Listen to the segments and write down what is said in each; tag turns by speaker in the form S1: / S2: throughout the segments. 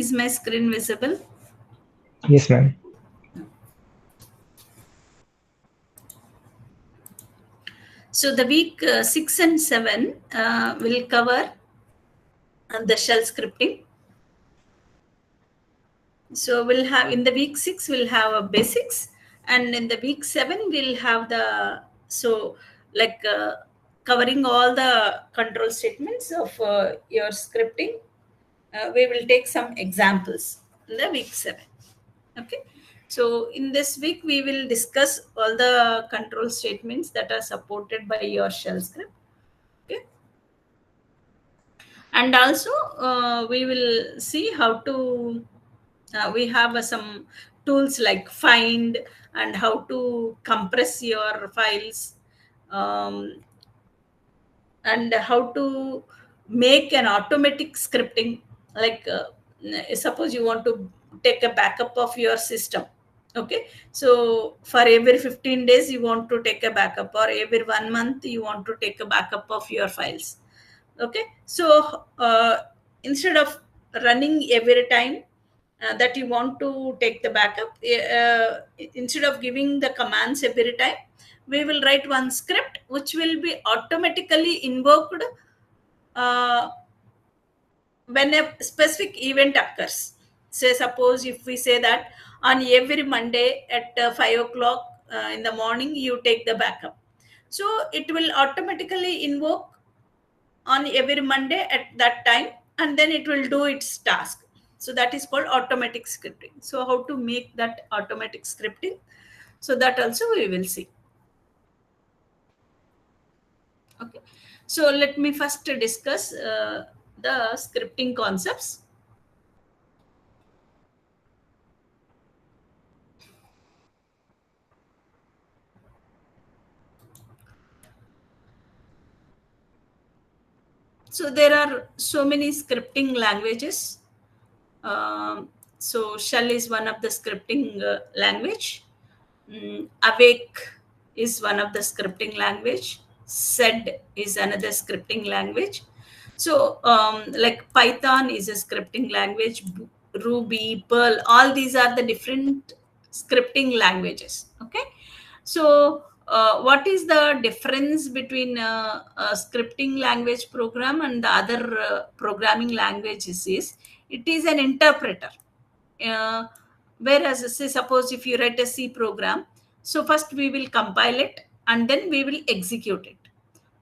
S1: Is my screen visible?
S2: Yes, ma'am.
S1: So the week 6 and 7 will cover the shell scripting. So we'll have in the week 6 we'll have a basics, and in the week 7 we'll have the covering all the control statements of your scripting. We will take some examples in the week 7. Okay, so in this week we will discuss all the control statements that are supported by your shell script. Okay, and also we will see how to we have some tools like find and how to compress your files, um, and how to make an automatic scripting, like suppose you want to take a backup of your system. Okay, so for every 15 days you want to take a backup, or every 1 month you want to take a backup of your files. Okay, so instead of running every time that you want to take the backup, instead of giving the commands every time, we will write one script which will be automatically invoked uh, when a specific event occurs. Say, suppose if we say that on every Monday at 5 o'clock in the morning, you take the backup. So it will automatically invoke on every Monday at that time, and then it will do its task. So that is called automatic scripting. So how to make that automatic scripting? So that also we will see. Okay. So let me first discuss the scripting concepts. So there are so many scripting languages. So Shell is one of the scripting language. Awake is one of the scripting language. Sed is another scripting language. So like Python is a scripting language. Ruby, Perl, all these are the different scripting languages. Okay, so what is the difference between a scripting language program and the other programming languages is it is an interpreter. uh, Whereas, say, suppose if you write a C program, so first we will compile it and then we will execute it.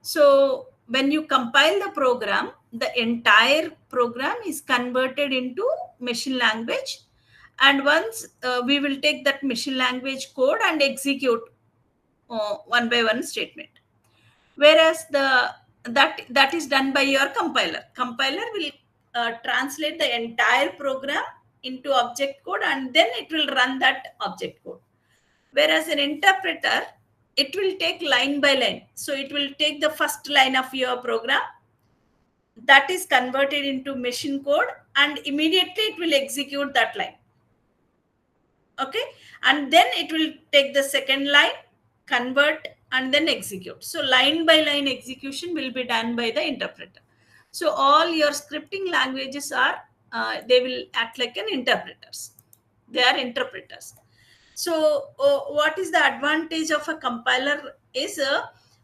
S1: So when you compile the program, the entire program is converted into machine language, and once we will take that machine language code and execute one by one statement. Whereas that is done by your compiler will translate the entire program into object code, and then it will run that object code. Whereas an interpreter, it will take line by line. So it will take the first line of your program, that is converted into machine code, and immediately it will execute that line. Okay, and then it will take the second line, convert, and then execute. So line by line execution will be done by the interpreter. So all your scripting languages are they will act like an interpreters. They are interpreters. So what is the advantage of a compiler is,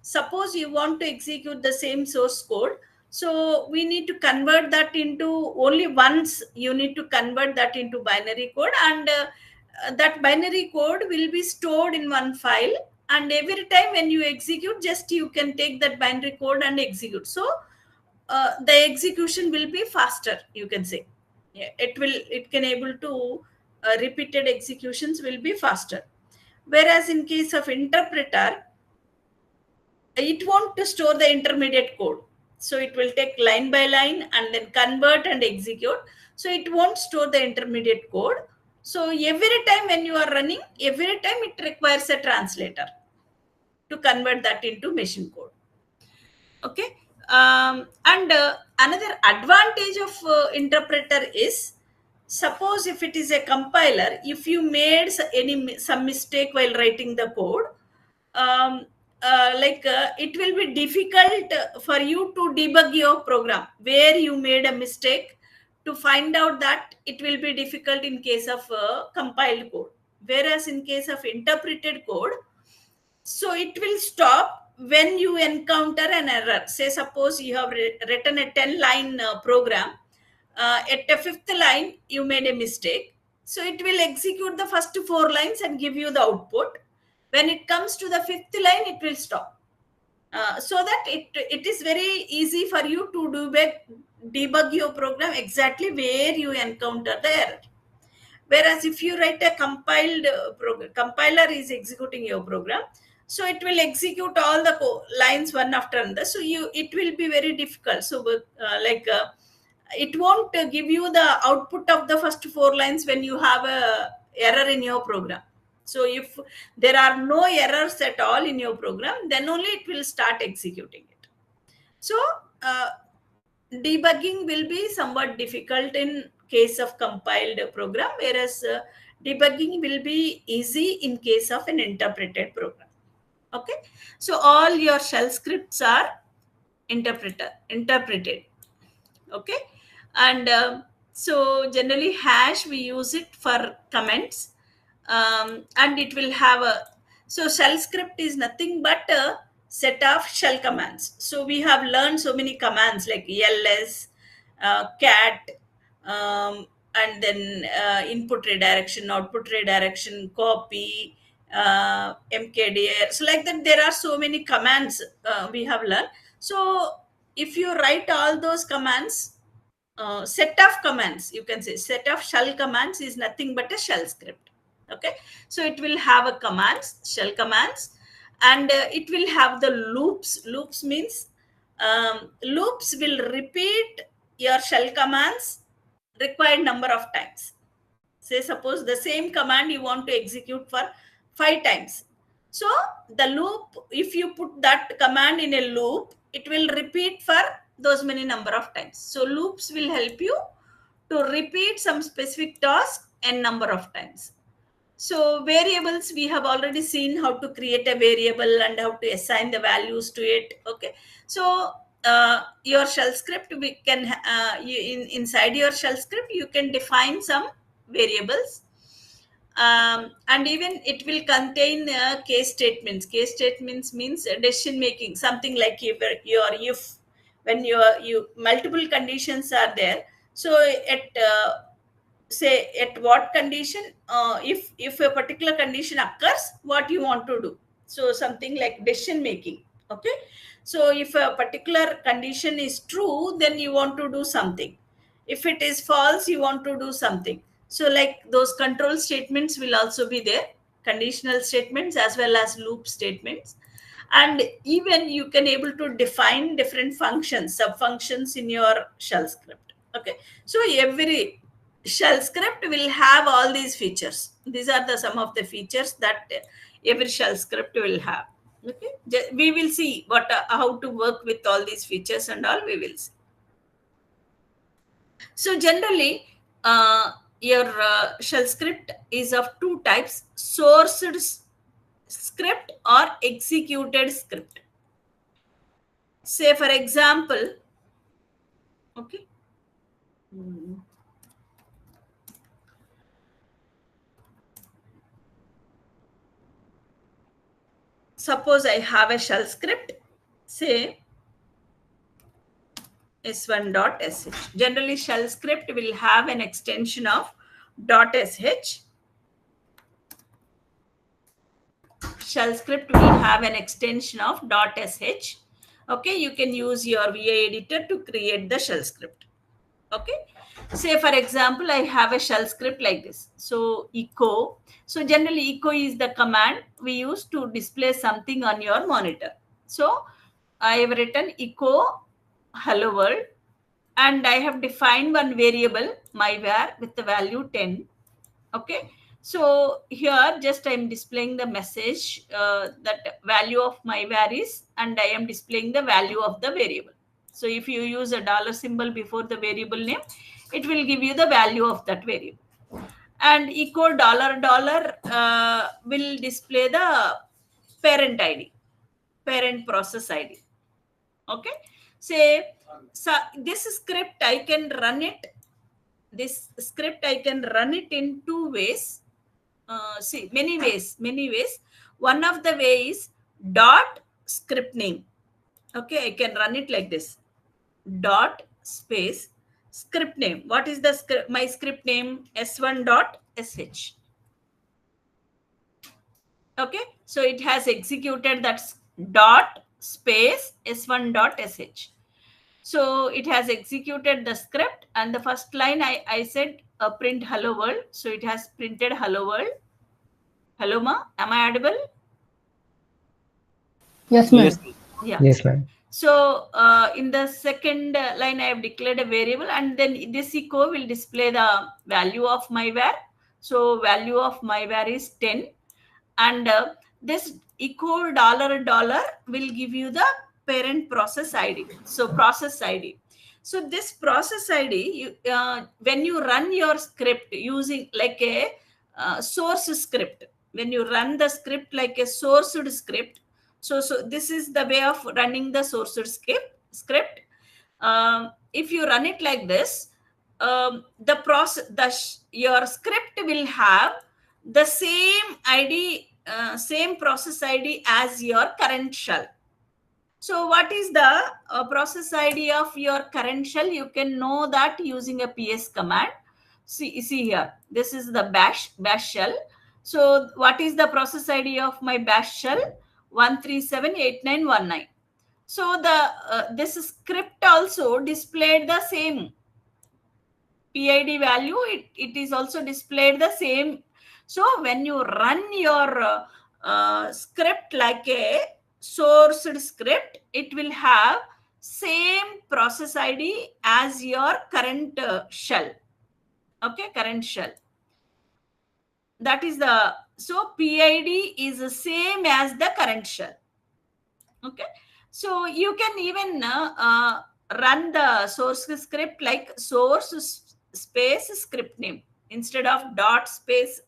S1: suppose you want to execute the same source code, so we need to convert that into only once. You need to convert that into binary code, and that binary code will be stored in one file, and every time when you execute, just you can take that binary code and execute. So the execution will be faster, you can say. Yeah, it can able to repeated executions will be faster. Whereas in case of interpreter, it won't to store the intermediate code, so it will take line by line and then convert and execute. So it won't store the intermediate code. So every time when you are running, every time it requires a translator to convert that into machine code. Okay, and another advantage of interpreter is, suppose if it is a compiler, if you made some mistake while writing the code, um, it will be difficult for you to debug your program where you made a mistake, to find out that it will be difficult in case of compiled code. Whereas in case of interpreted code, so it will stop when you encounter an error. Say, suppose you have written a 10-line program. At the fifth line, you made a mistake. So it will execute the first 4 lines and give you the output. When it comes to the fifth line, it will stop. So that it is very easy for you to debug your program exactly where you encounter the error. Whereas if you write a compiled program, compiler is executing your program, so it will execute all the lines one after another. So it will be very difficult. So it won't give you the output of the first 4 lines when you have a error in your program. So if there are no errors at all in your program, then only it will start executing it. So debugging will be somewhat difficult in case of compiled program, whereas debugging will be easy in case of an interpreted program. Okay, so all your shell scripts are interpreted. Okay, and so generally hash we use it for comments, and it will have a, so shell script is nothing but a set of shell commands. So we have learned so many commands like ls, cat, and then input redirection, output redirection, copy, mkdir. So like that there are so many commands we have learned. So if you write all those commands, set of commands, you can say set of shell commands is nothing but a shell script. Okay, so it will have a commands, shell commands, and it will have the loops means loops will repeat your shell commands required number of times. Say, suppose the same command you want to execute for 5 times. So the loop, if you put that command in a loop, it will repeat for those many number of times. So loops will help you to repeat some specific task n number of times. So variables, we have already seen how to create a variable and how to assign the values to it. Okay, so your shell script, we can inside your shell script you can define some variables, and even it will contain case statements. Case statements means decision making, something like your if, when you multiple conditions are there. So at say at what condition, if a particular condition occurs, what you want to do. So something like decision making. Okay, so if a particular condition is true, then you want to do something. If it is false, you want to do something. So like those control statements will also be there, conditional statements as well as loop statements. And even you can able to define different functions, sub functions in your shell script. Okay, so every shell script will have all these features. These are the some of the features that every shell script will have. Okay, we will see what how to work with all these features and all we will see. So generally, your shell script is of two types: sourced script or executed script. Say for example, okay. Suppose I have a shell script, say s1.sh. Generally, shell script will have an extension of .sh. Shell script will have an extension of .sh. Okay, you can use your VA editor to create the shell script. Okay, say for example, I have a shell script like this. So echo. So generally, echo is the command we use to display something on your monitor. So I have written echo hello world, and I have defined one variable myvar with the value 10. Okay, so here just I am displaying the message that value of myvar is, and I am displaying the value of the variable. So if you use a dollar symbol before the variable name, it will give you the value of that variable. And echo dollar dollar will display the parent ID, parent process ID. Okay, say, so this script I can run it this script I can run it in two ways. See, many ways, many ways. One of the way is dot script name. Okay, I can run it like this. Dot space script name. What is the script? My script name s1 dot sh. Okay, so it has executed that dot space s1 dot sh. So it has executed the script, and the first line I said print hello world. So it has printed hello world. Hello ma, am I audible?
S3: Yes,
S4: Yes.
S3: ma'am.
S1: Yeah.
S2: Yes, ma'am.
S1: So in the second line, I have declared a variable, and then this echo will display the value of my var. So value of my var is 10, and this echo dollar dollar will give you the parent process ID. So process ID. So this process ID, when you run your script using like a source script, when you run the script like a sourced script, so this is the way of running the sourced script. If you run it like this, the process, your script will have the same ID, same process ID as your current shell. So what is the process ID of your current shell? You can know that using a ps command. See here, this is the bash shell. So what is the process ID of my bash shell? 1378919. So the this script also displayed the same PID value. It is also displayed the same. So when you run your script like a sourced script, it will have same process ID as your current shell. Okay, current shell. That is the, so PID is the same as the current shell. Okay, so you can even run the source script like source space script name. Instead of dot space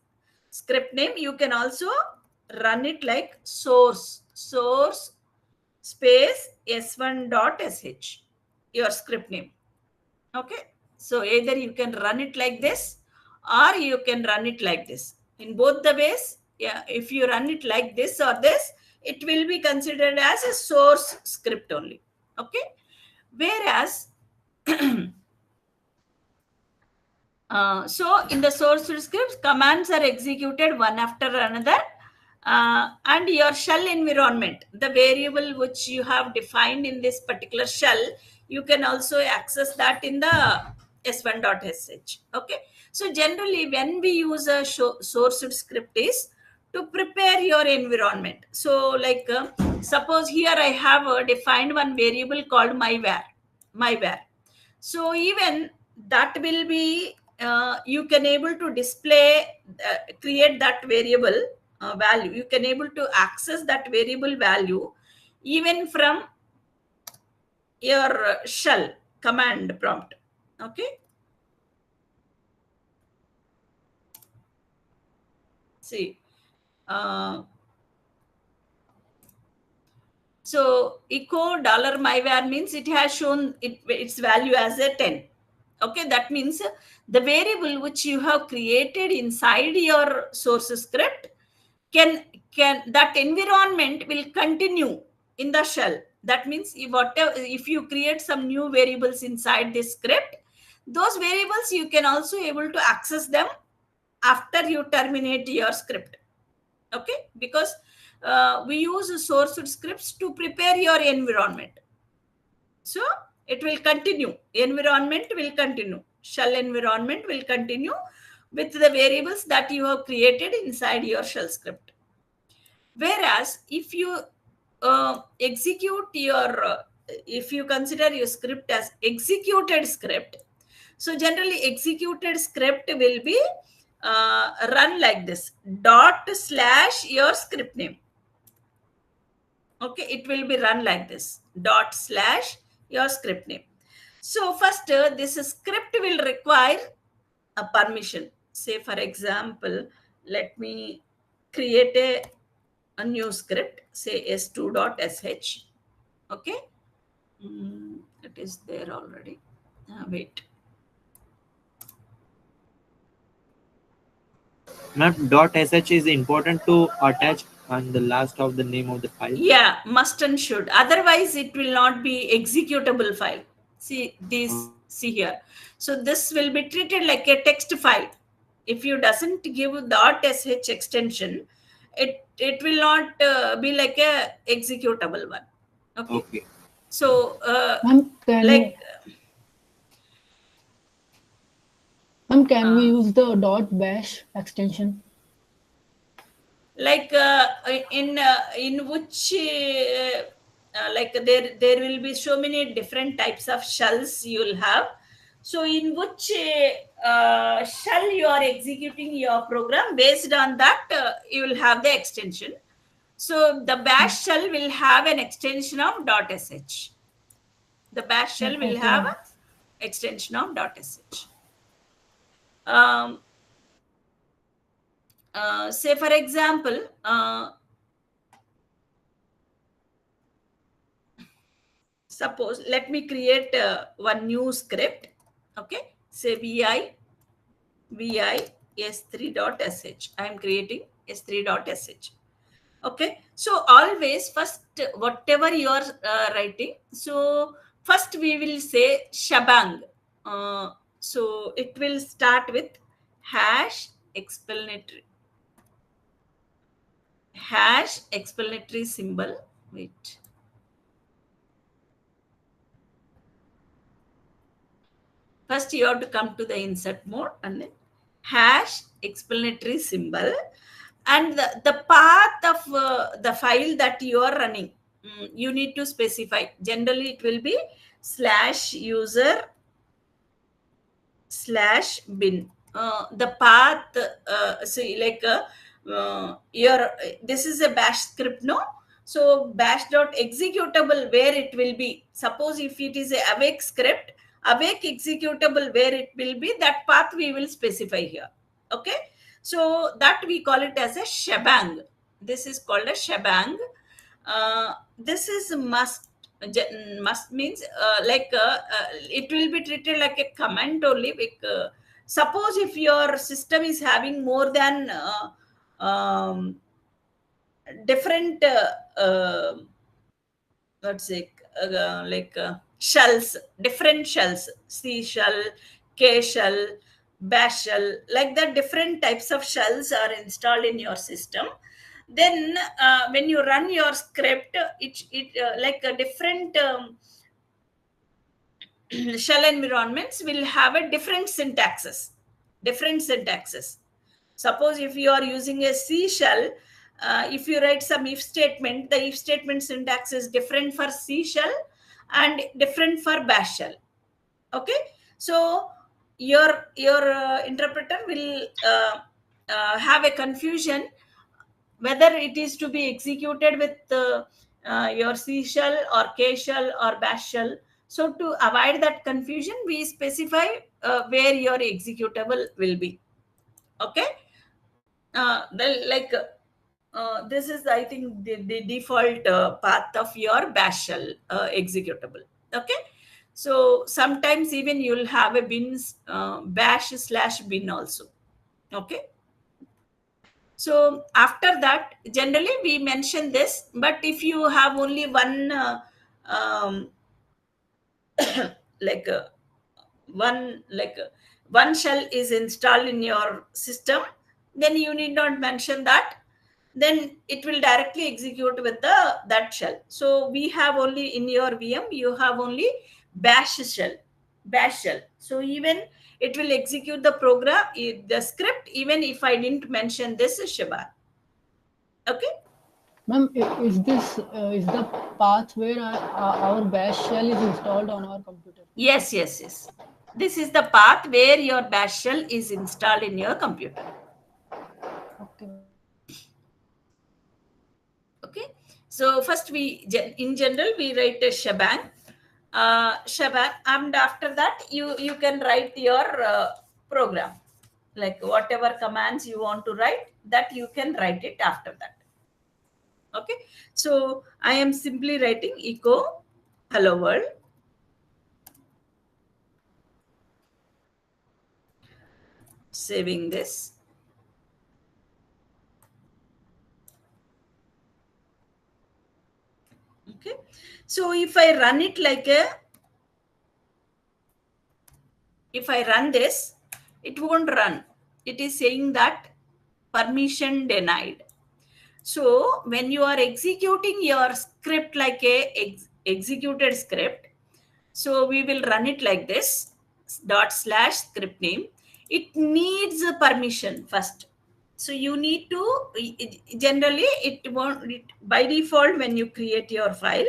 S1: script name, you can also run it like source space s1 dot sh, your script name. Okay, so either you can run it like this or you can run it like this. In both the ways, yeah, if you run it like this or this, it will be considered as a source script only. Okay, whereas so in the source scripts, commands are executed one after another, and your shell environment, the variable which you have defined in this particular shell, you can also access that in the s1.sh. Okay, so generally when we use a source script is to prepare your environment. So like suppose here I have defined one variable called my var. So even that will be you can able to display create that variable value. You can able to access that variable value even from your shell command prompt. Okay, see uh, so echo dollar $myvar means it has shown its value as a 10. Okay, that means the variable which you have created inside your source script can that environment will continue in the shell. That means if you create some new variables inside this script, those variables you can also able to access them after you terminate your script. Okay, because we use source scripts to prepare your environment. So it will continue, environment will continue, shell environment will continue with the variables that you have created inside your shell script. Whereas if you execute your if you consider your script as executed script, so generally executed script will be run like this: dot slash your script name. Okay, it will be run like this: dot slash your script name. So first this script will require a permission. Say for example, let me create a new script, say s2.sh. Okay, it is there already. Wait.
S3: Map .sh is important to attach on the last of the name of the file.
S1: Yeah, must and should. Otherwise, it will not be executable file. See this. See here. So this will be treated like a text file. If you doesn't give .sh extension, it will not be like a executable one. Okay.
S3: Okay.
S1: So
S4: Ma'am,
S1: like
S4: can we
S1: uh,
S4: use the dot bash extension?
S1: like in which like there will be so many different types of shells you'll have. So in which shell you are executing your program, based on that you will have the extension. So the bash shell will have an extension of .sh. The bash shell will
S4: Okay,
S1: have
S4: ma'am.
S1: a extension of .sh. um, say for example, suppose let me create one new script. Okay, say vi s3.sh. I am creating s3.sh. Okay, so always first whatever you are writing, so first we will say shabang. So it will start with hash explanatory symbol. Wait. First, you have to come to the insert mode and then hash explanatory symbol and the path of the file that you are running. You need to specify. Generally, it will be /user /bin. The path, see, like your this is a bash script, no? So bash dot executable where it will be. Suppose if it is a awake script, awake executable where it will be, that path we will specify here. Okay, so that we call it as a shebang. This is called a shebang. This is must. Must means it will be treated like a command only. Suppose if your system is having more than different let's say shells, different shells, C shell, K shell, bash shell, like that, different types of shells are installed in your system. Then when you run your script, it like a different shell environments will have a different syntaxes. Suppose if you are using a C shell, if you write some if statement, the if statement syntax is different for C shell and different for bash shell. Okay, so your interpreter will have a confusion whether it is to be executed with your C shell or K shell or bash shell. So to avoid that confusion, we specify where your executable will be. Okay, this is, I think, the default path of your bash shell executable. Okay, so sometimes even you'll have a bin bash/bin also. Okay, so after that, generally we mention this, but if you have only one um, like one like one shell is installed in your system, then you need not mention that. Then it will directly execute with the that shell. So we have only in your VM, you have only bash shell. So even it will execute the program, the script, even if I didn't mention this shaban. Okay.
S4: Ma'am, is this is the path where our bash shell is installed on our computer?
S1: Yes, yes, yes. This is the path where your bash shell is installed in your computer.
S4: Okay, ma'am.
S1: Okay, so first in general we write a shebang, and after that you can write your program, like whatever commands you want to write, that you can write it after that. Okay, so I am simply writing echo hello world, saving this. Okay, so if I run it like if I run this, it won't run. It is saying that permission denied. So when you are executing your script like executed script, so we will run it like this, /script name. It needs a permission first. So you need to, generally it won't, by default when you create your file,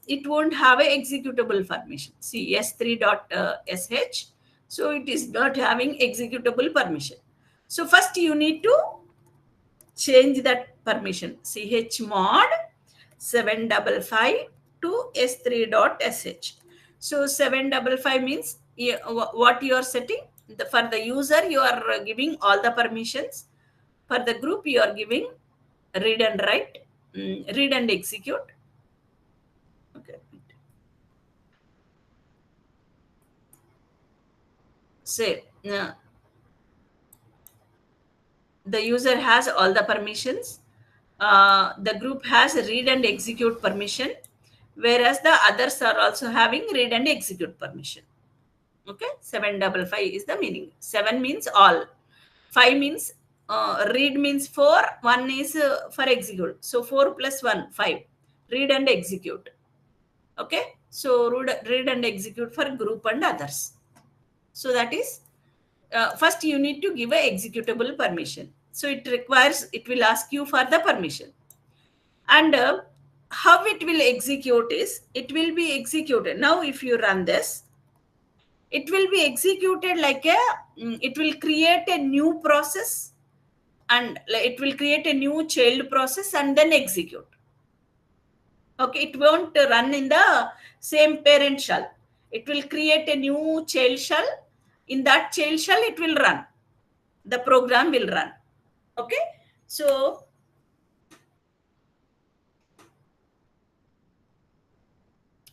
S1: it won't have a executable permission. See s3.sh. So it is not having executable permission. So first you need to change that permission, chmod 755 to s3.sh. So 755 means what you are setting. For the user, you are giving all the permissions. For the group, you are giving read and write, read and execute. Okay. Say the user has all the permissions. The group has read and execute permission, whereas the others are also having read and execute permission. Okay, 755 is the meaning. 7 means all, 5 means read means 4, 1 is for execute. So 4 plus 1, 5. Read and execute. Okay, so read and execute for group and others. So that is first you need to give a executable permission. So it will ask you for the permission. And how it will execute is, it will be executed. Now if you run this, it will be executed like it will create a new process, and it will create a new child process and then execute. Okay, it won't run in the same parent shell. It will create a new child shell. In that child shell, it will run. The program will run. Okay, so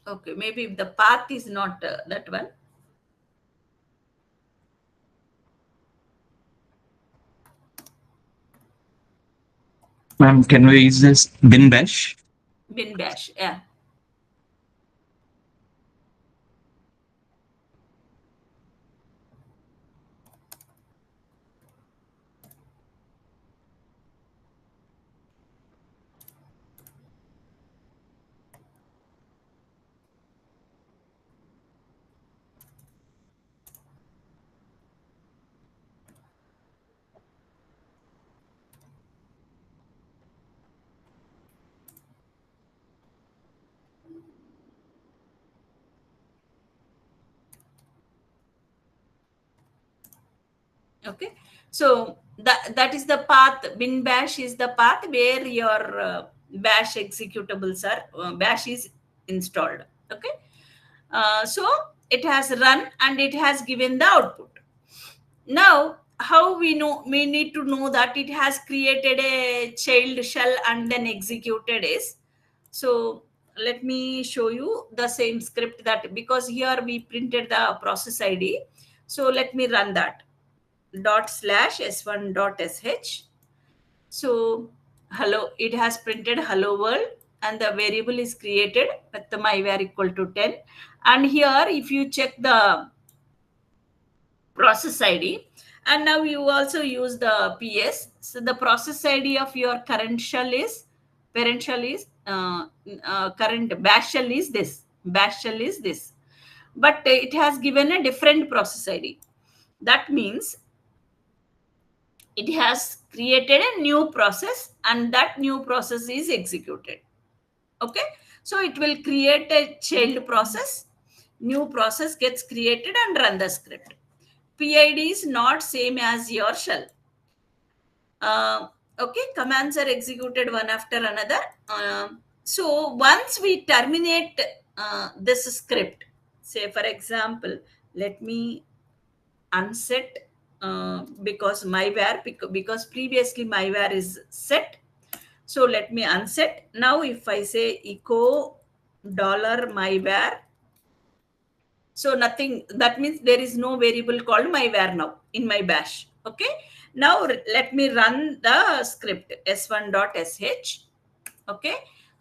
S1: okay, maybe the path is not that one.
S2: Ma'am, can we use this bin bash?
S1: Bin bash, yeah. Okay, so that is the path. Bin bash is the path where your bash executables are, bash is installed. Okay, so it has run and it has given the output. Now how we know, we need to know that it has created a child shell and then executed is, so let me show you the same script, that because here we printed the process id. So let me run that /s1.sh. So hello, it has printed hello world and the variable is created with the myvar equal to 10. And here if you check the process id, and now you also use the ps, so the process id of your current shell is, parent shell is current bash shell is this, bash shell is this, but it has given a different process id. That means it has created a new process and that new process is executed. Okay, so it will create a child process, new process gets created and run the script. PID is not same as your shell. Okay, commands are executed one after another. So once we terminate this script, say for example, let me unset because myvar, because previously myvar is set. So let me unset. Now if I say echo $myvar, so nothing, that means there is no variable called myvar now in my bash. Okay, now let me run the script s1.sh. Okay,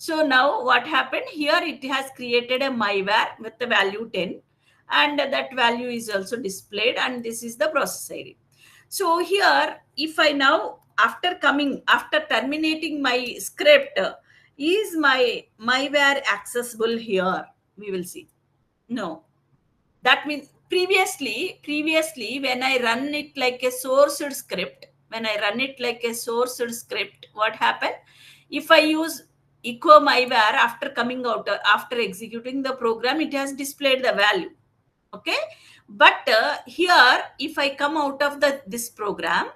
S1: So now what happened here, it has created a myvar with the value 10, and that value is also displayed, and this is the process ID. So here, if I now, after terminating my script, is my myvar accessible here? We will see. No. That means previously when I run it like a sourced script, what happened? If I use echo myvar after coming out, after executing the program, it has displayed the value. Okay, but here if I come out of this program,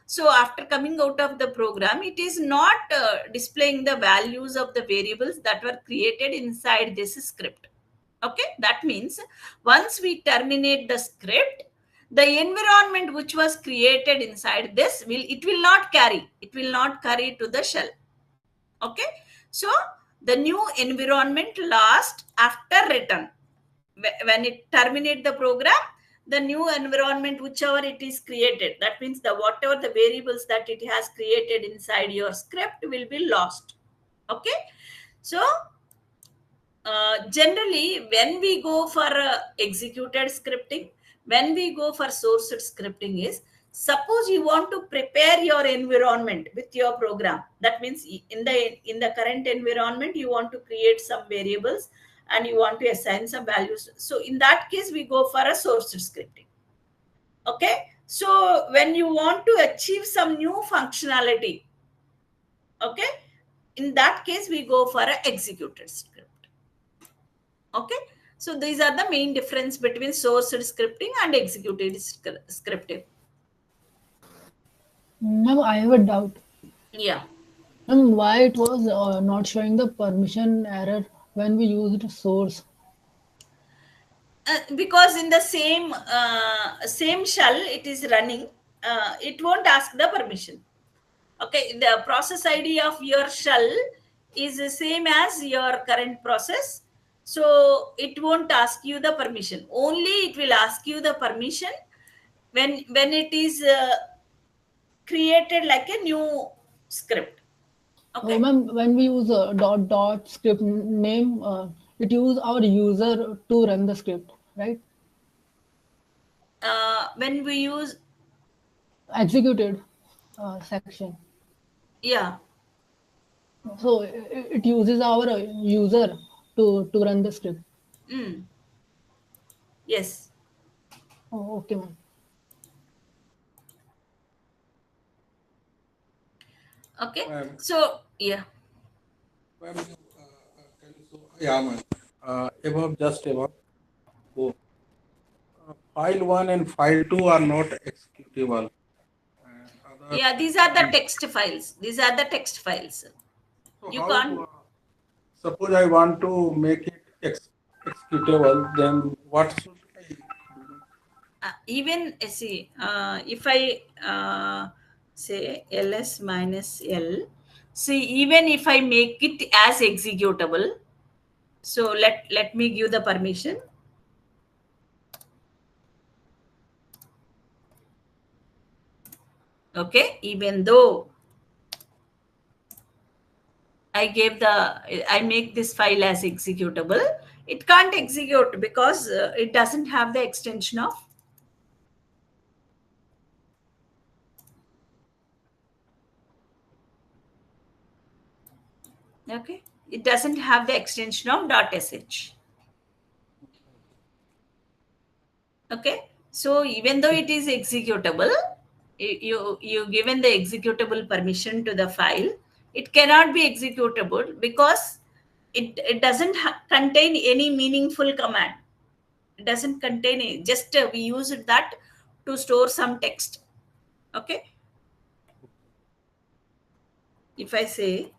S1: so after coming out of the program, it is not displaying the values of the variables that were created inside this script. Okay, that means once we terminate the script, the environment which was created inside this will not carry to the shell. Okay, so the new environment last after return. When it terminate the program, the new environment whichever it is created, that means the whatever the variables that it has created inside your script will be lost. Okay, so generally when we go for executed scripting, when we go for sourced scripting is, suppose you want to prepare your environment with your program. That means in the current environment you want to create some variables and you want to assign some values. So in that case we go for a sourced scripting. Okay, so when you want to achieve some new functionality, okay, in that case we go for a executed script. Okay, so these are the main difference between sourced scripting and executed scripting.
S4: Ma'am, I have a doubt.
S1: Yeah.
S4: Ma'am, why it was not showing the permission error when we used source?
S1: Because in the same shell it is running, it won't ask the permission. Okay, the process ID of your shell is the same as your current process, so it won't ask you the permission. Only it will ask you the permission when it is created like a new script.
S4: Oh,
S1: Okay,
S4: ma'am, when we use dot script name, it use our user to run the script, right?
S1: when we use,
S4: Executed section.
S1: yeah.
S4: So it uses our user to run the script.
S1: Mm, yes.
S4: Oh, okay, ma'am.
S1: Okay,
S5: Ma'am,
S1: so yeah.
S5: ma'am, can you show? Yeah, ma'am. Above. Oh, file 1 and file 2 are not executable. And other
S1: Yeah, these are the
S5: files.
S1: text files.
S5: So
S1: You
S5: how?
S1: can't.
S5: Suppose I want to make it executable, then what should I do?
S1: Even see, if I say ls minus l, see, even if I make it as executable, so let me give the permission. Okay, even though I make this file as executable, it can't execute because it doesn't have the extension of. Okay, it doesn't have the extension of .sh. Okay, so even though it is executable, you given the executable permission to the file, it cannot be executable because it doesn't contain any meaningful command. It doesn't contain any, just we use that to store some text. Okay, if I say,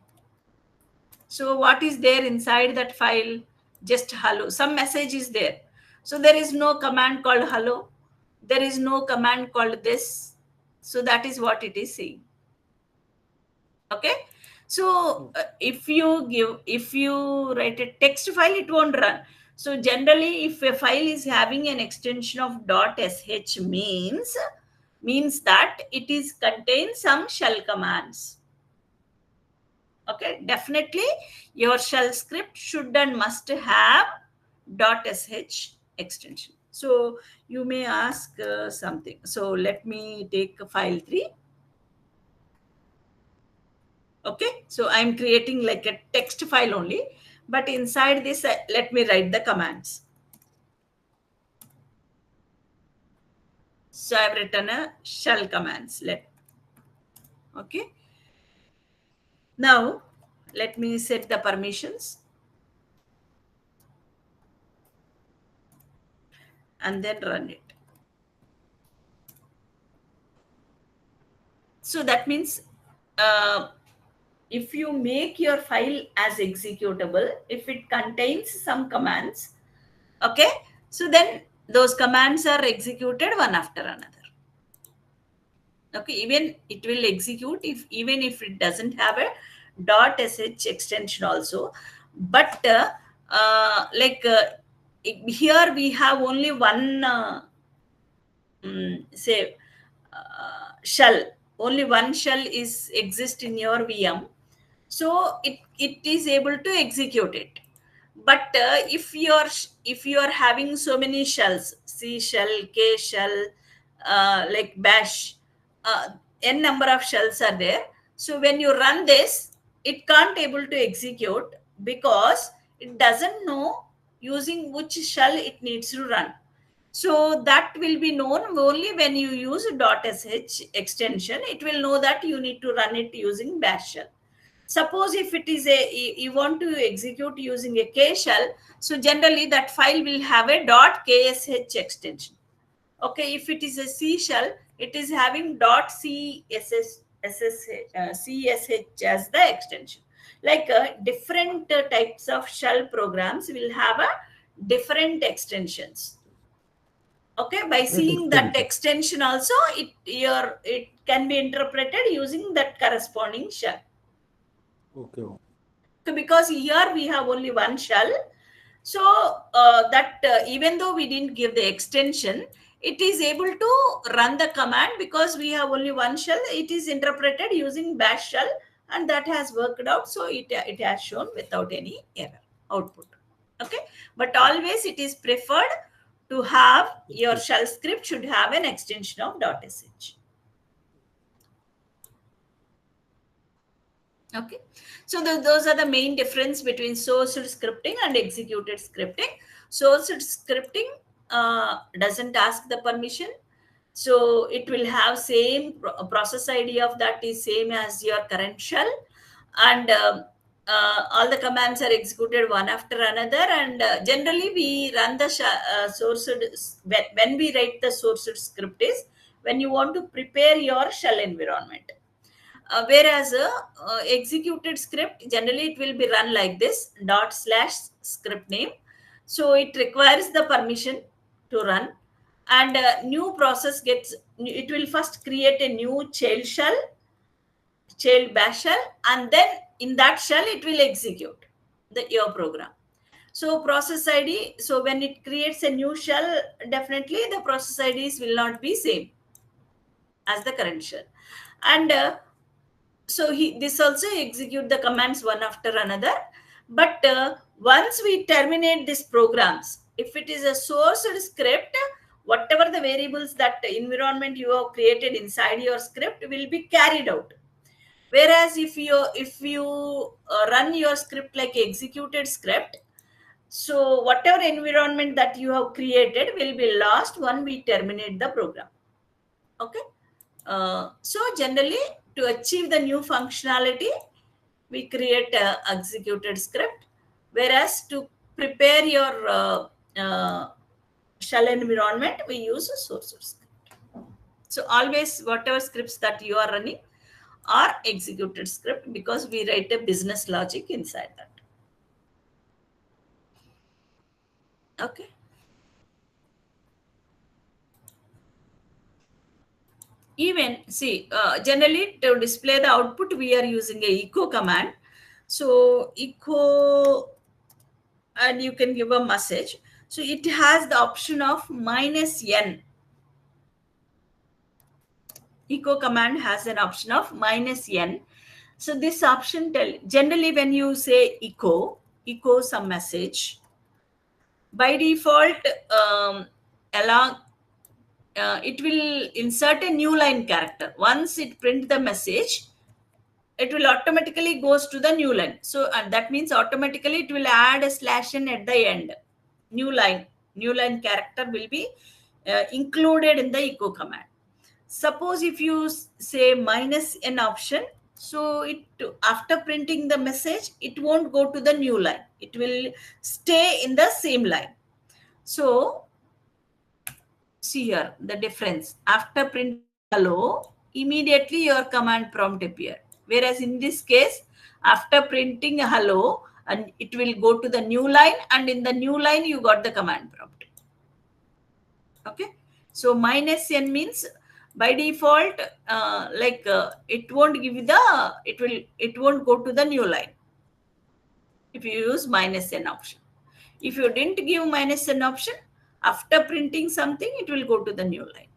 S1: so what is there inside that file? Just hello, some message is there. So there is no command called hello, there is no command called this. So that is what it is saying. Okay, so if you write a text file, it won't run. So generally if a file is having an extension of .sh, means that it is contains some shell commands. Okay, definitely your shell script should and must have .sh extension. So you may ask something. So let me take file 3. Okay, so I'm creating like a text file only, but inside this, let me write the commands. So I've written a shell commands. Okay. Now let me set the permissions and then run it. So that means if you make your file as executable, if it contains some commands, okay, so then those commands are executed one after another. Okay, even it will execute even if it doesn't have a .sh extension also. But here we have only one say shell. Only one shell is exist in your VM, so it is able to execute it. But if you're having so many shells, C shell, K shell, like bash, uh, n number of shells are there. So when you run this, it can't able to execute because it doesn't know using which shell it needs to run. So that will be known only when you use .sh extension. It will know that you need to run it using bash shell. Suppose if it is you want to execute using a K shell, so generally that file will have a .ksh extension. Okay, if it is a C shell, it is having .csh as the extension. Like different types of shell programs will have a different extensions. Okay, by seeing that extension also, it can be interpreted using that corresponding shell.
S5: Okay.
S1: So because here we have only one shell, so even though we didn't give the extension, it is able to run the command because we have only one shell. It is interpreted using bash shell, and that has worked out. So it has shown without any error output. Okay, but always it is preferred to have your shell script should have an extension of .sh. Okay, so those are the main difference between sourced scripting and executed scripting. Sourced scripting doesn't ask the permission, so it will have same process ID of that is same as your current shell, and all the commands are executed one after another. And generally we run the sourced when we write the sourced script is when you want to prepare your shell environment. Whereas executed script, generally it will be run like this /script name. So it requires the permission to run, and new process gets, it will first create a new child bash shell, and then in that shell it will execute your program. So process ID, so when it creates a new shell, definitely the process IDs will not be same as the current shell. And so this also execute the commands one after another. But once we terminate these programs, if it is a sourced script, whatever the variables that environment you have created inside your script will be carried out. Whereas if you run your script like executed script, so whatever environment that you have created will be lost when we terminate the program. Okay. So generally, to achieve the new functionality, we create a executed script. Whereas to prepare your shell environment, we use a source script. So always whatever scripts that you are running are executed script because we write a business logic inside that. Okay. Even see, generally to display the output, we are using a echo command. So echo, and you can give a message. So it has the option of -n. Echo command has an option of -n. So this option generally when you say echo some message, by default along it will insert a new line character. Once it print the message, it will automatically goes to the new line. So and that means automatically it will add a /n at the end. New line character will be included in the echo command. Suppose if you say -n option, so it after printing the message, it won't go to the new line. It will stay in the same line. So see here the difference. After printing hello, immediately your command prompt appear. Whereas in this case, after printing hello, and it will go to the new line, and in the new line you got the command prompt. Okay, so -n means by default it won't give you the it won't go to the new line if you use -n option. If you didn't give -n option, after printing something, it will go to the new line.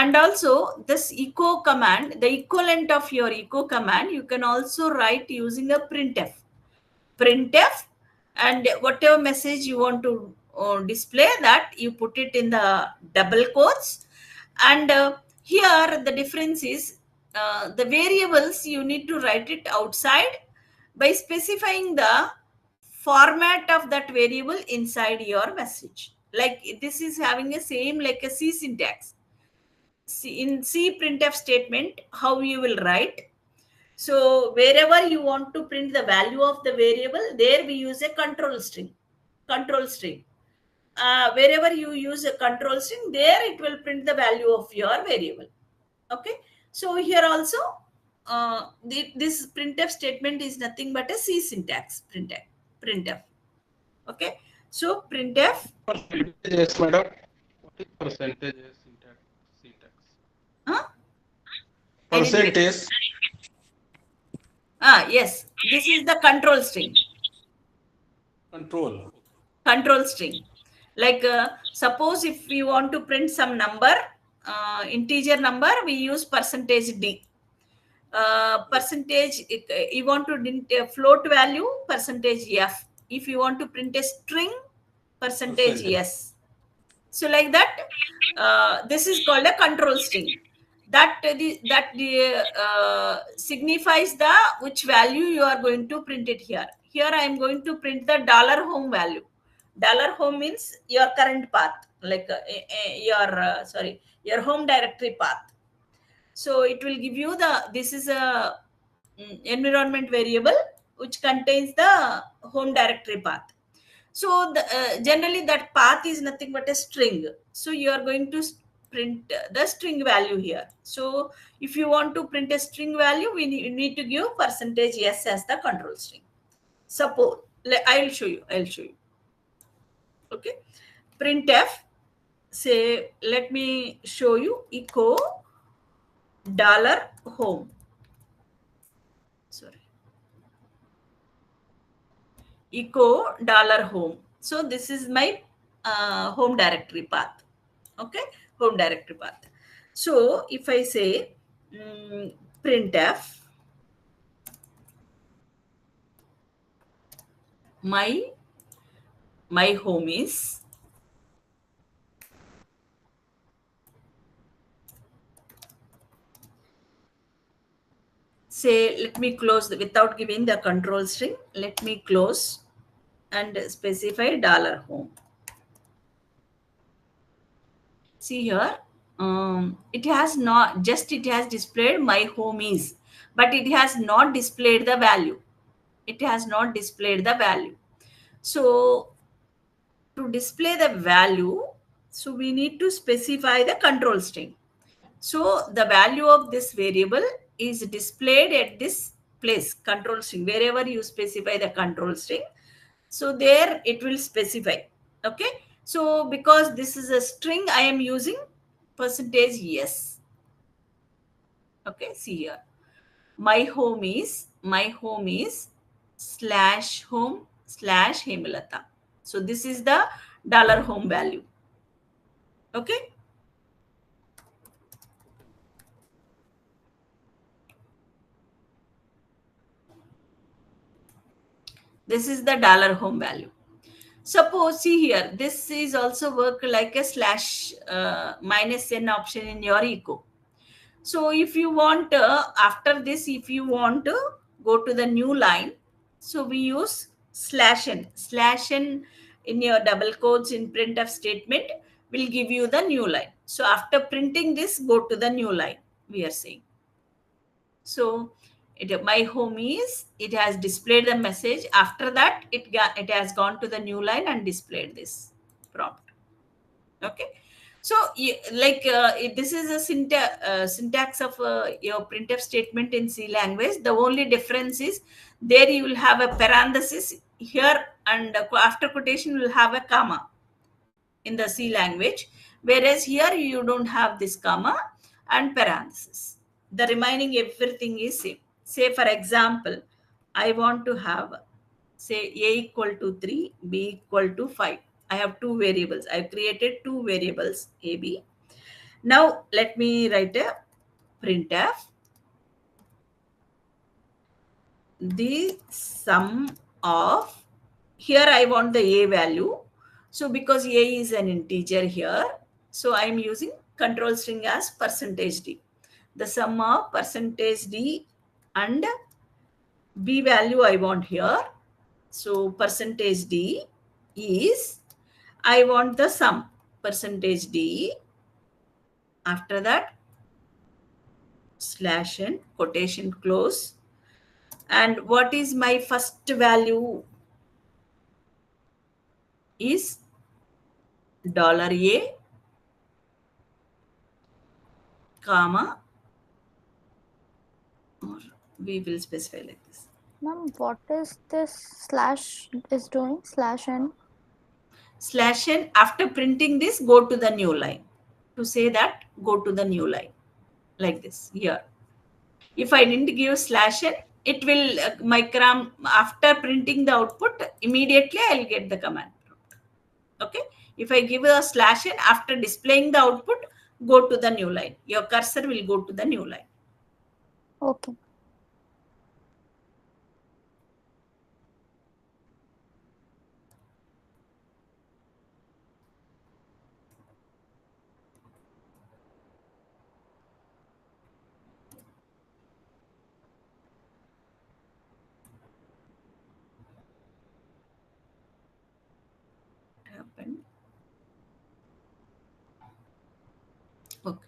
S1: And also this echo command, the equivalent of your echo command, you can also write using a printf. And whatever message you want to display, that you put it in the double quotes. And here the difference is the variables you need to write it outside by specifying the format of that variable inside your message. Like this is having a same like a C syntax. In C printf statement, how you will write. So wherever you want to print the value of the variable, there we use a control string. Wherever you use a control string, there it will print the value of your variable. Okay. So here also, this printf statement is nothing but a C syntax printf. Okay. So printf.
S5: Yes, madam. What is percentage syntax?
S1: Huh?
S5: Percentage.
S1: Yes. This is the control string. Control string. Like suppose if we want to print some number, integer number, we use %d. Percentage, you want to float value, %f. If you want to print a string, %s. So like that, this is called a control string. That signifies the which value you are going to print it here. Here I am going to print the $home value. $home means your current path, like your home directory path. So it will give you this is a environment variable which contains the home directory path. So generally that path is nothing but a string. So you are going to print the string value here. So if you want to print a string value, we need to give %s as the control string. Suppose I'll show you. Okay, printf. Say let me show you echo $home. Sorry. Echo $home. So this is my home directory path. Okay, home directory path. So if I say printf my home is say, let me close without giving the control string. Let me close and specify $home. See here, it has displayed my home is, but it has not displayed the value. So to display the value, so we need to specify the control string. So the value of this variable is displayed at this place, control string, wherever you specify the control string. So there it will specify. Okay. So because this is a string, I am using %yes. Okay. See here. My home is /home/Hemlata. So this is the $home value. Okay. This is the dollar home value. Suppose, see here, this is also work like a slash minus n option in your echo. So if you want, after this, if you want to go to the new line, so we use slash n. Slash n in your double quotes in printf statement will give you the new line. So after printing this, go to the new line, we are saying. So my home is, it has displayed the message. After that, it has gone to the new line and displayed this prompt. Okay. So this is a syntax of your printf statement in C language. The only difference is there you will have a parenthesis here, and after quotation you will have a comma in the C language, whereas here you don't have this comma and parenthesis. The remaining everything is same. Say for example, I want to have, say, a equal to 3, b equal to 5. I have two variables. I've created two variables, a, b. Now let me write a printf. The sum of, here I want the a value. So because a is an integer here, so I'm using control string as %d. The sum of %d and b value I want here. So %d is, I want the sum, %d. After that, slash n, quotation close. And what is my first value is $a, comma, or we will specify like this.
S6: Ma'am, what is this slash is doing? Slash n?
S1: Slash n, after printing this, go to the new line. To say that, go to the new line. Like this, here. If I didn't give slash n, it will, after printing the output, immediately I'll get the command. Okay. If I give a slash n, after displaying the output, go to the new line. Your cursor will go to the new line.
S6: Okay.
S1: Happened. Okay.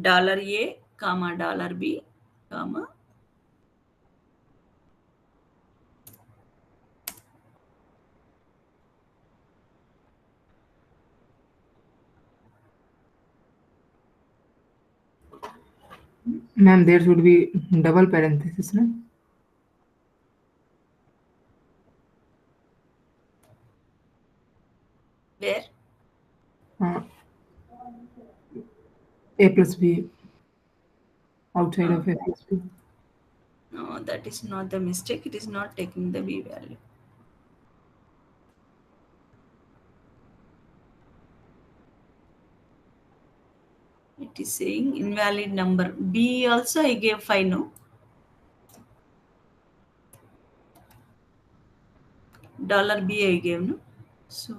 S1: $a, comma, $b, comma,
S7: Ma'am, there should be double parenthesis, no?
S1: where?
S7: A plus B outside of A plus B.
S1: No, that is not the mistake. It is not taking the b value. It is saying invalid number. B also I gave 5, no? $b I gave, no? So,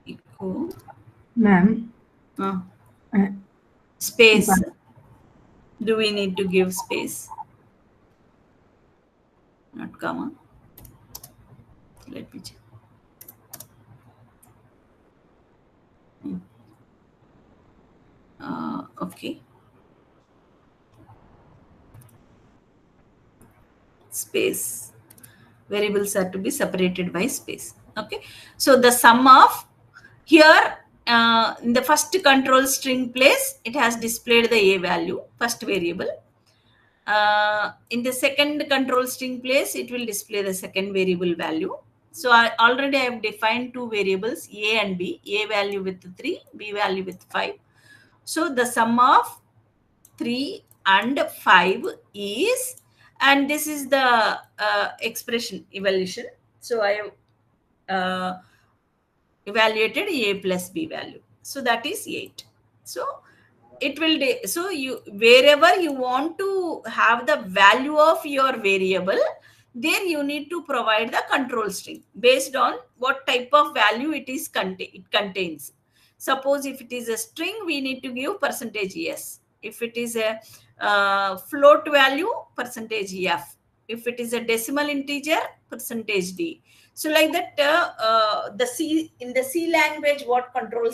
S1: echo.
S7: Ma'am,
S1: Uh,
S7: uh,
S1: space. Do we need to give space? Not comma. Let me check. Okay. Space. Variables are to be separated by space. Okay. So the sum of, here in the first control string place, it has displayed the a value, first variable. In the second control string place, it will display the second variable value. So I have defined two variables, a and b, a value with 3, b value with 5. So the sum of 3 and 5 is, and this is the expression evaluation. So I have evaluated a plus b value. So that is 8. So it will so you wherever you want to have the value of your variable, there you need to provide the control string based on what type of value it contains. Suppose if it is a string, we need to give percentage yes. If it is a float value, percentage f. If it is a decimal integer, percentage d. So like that, the C in the C language, what control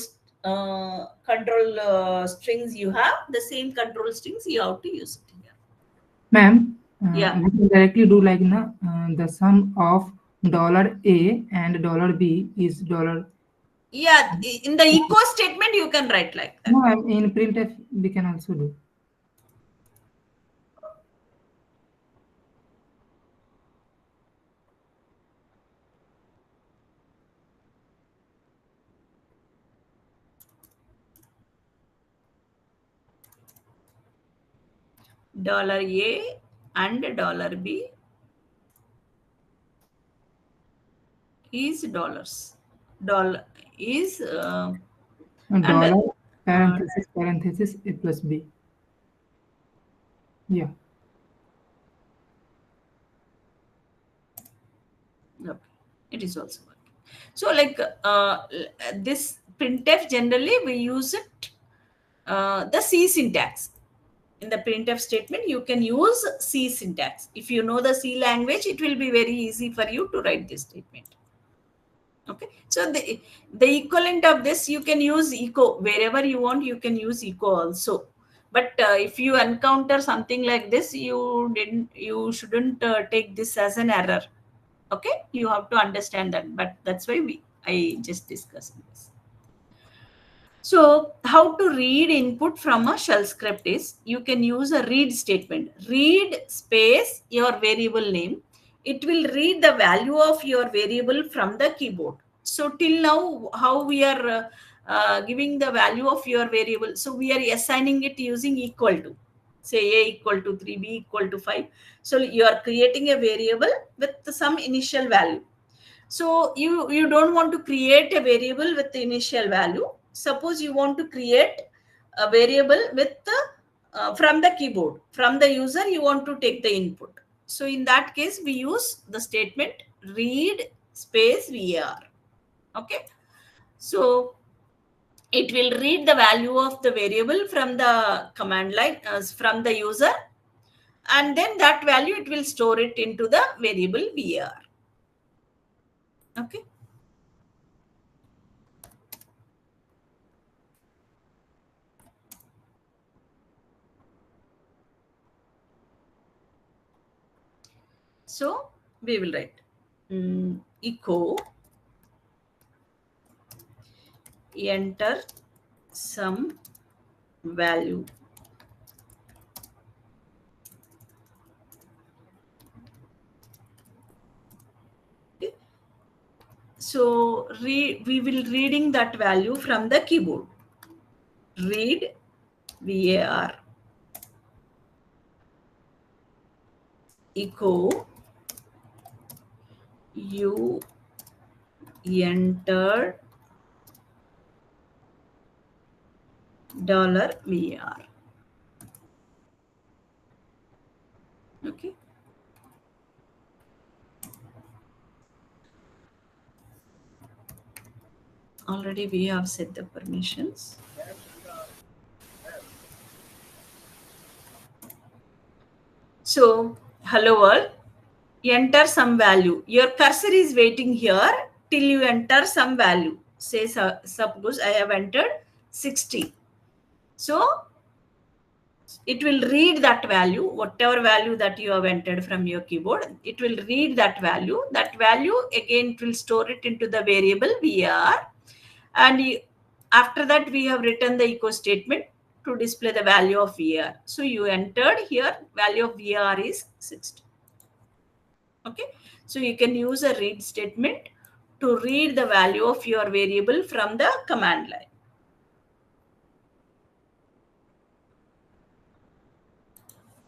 S1: strings you have, the same control strings you have to use it here.
S7: Ma'am,
S1: Yeah.
S7: we can directly do like the sum of $A and $B is dollar.
S1: Yeah, in the echo statement, you can write like that.
S7: No, ma'am, in printf we can also do.
S1: $A and $B is dollars. Dollar is and
S7: Dollar parenthesis A plus B. Yeah.
S1: okay, it is also working. So like this printf, generally we use it the C syntax. In the printf statement, you can use C syntax. If you know the C language, it will be very easy for you to write this statement. Okay, so the equivalent of this, you can use echo wherever you want. You can use echo also. But if you encounter something like this, you shouldn't take this as an error. Okay, you have to understand that. But that's why I just discussed this. So how to read input from a shell script is, you can use a read statement. Read space your variable name. It will read the value of your variable from the keyboard. So till now, how we are giving the value of your variable. So we are assigning it using equal to. Say a equal to 3, b equal to 5. So you are creating a variable with some initial value. So you don't want to create a variable with the initial value. Suppose you want to create a variable with from the keyboard, from the user, you want to take the input. So in that case, we use the statement read space var. Okay. So it will read the value of the variable from the command line, from the user, and then that value, it will store it into the variable var. Okay. So we will write echo enter some value. Okay. So we will reading that value from the keyboard. Read var echo you entered $var. Okay. Already we have set the permissions. So hello world, enter some value. Your cursor is waiting here till you enter some value. Say suppose I have entered 60. So it will read that value, whatever value that you have entered from your keyboard. It will read that value. That value, again, it will store it into the variable var. And after that, we have written the echo statement to display the value of var. So you entered here, value of var is 60. Okay. So you can use a read statement to read the value of your variable from the command line.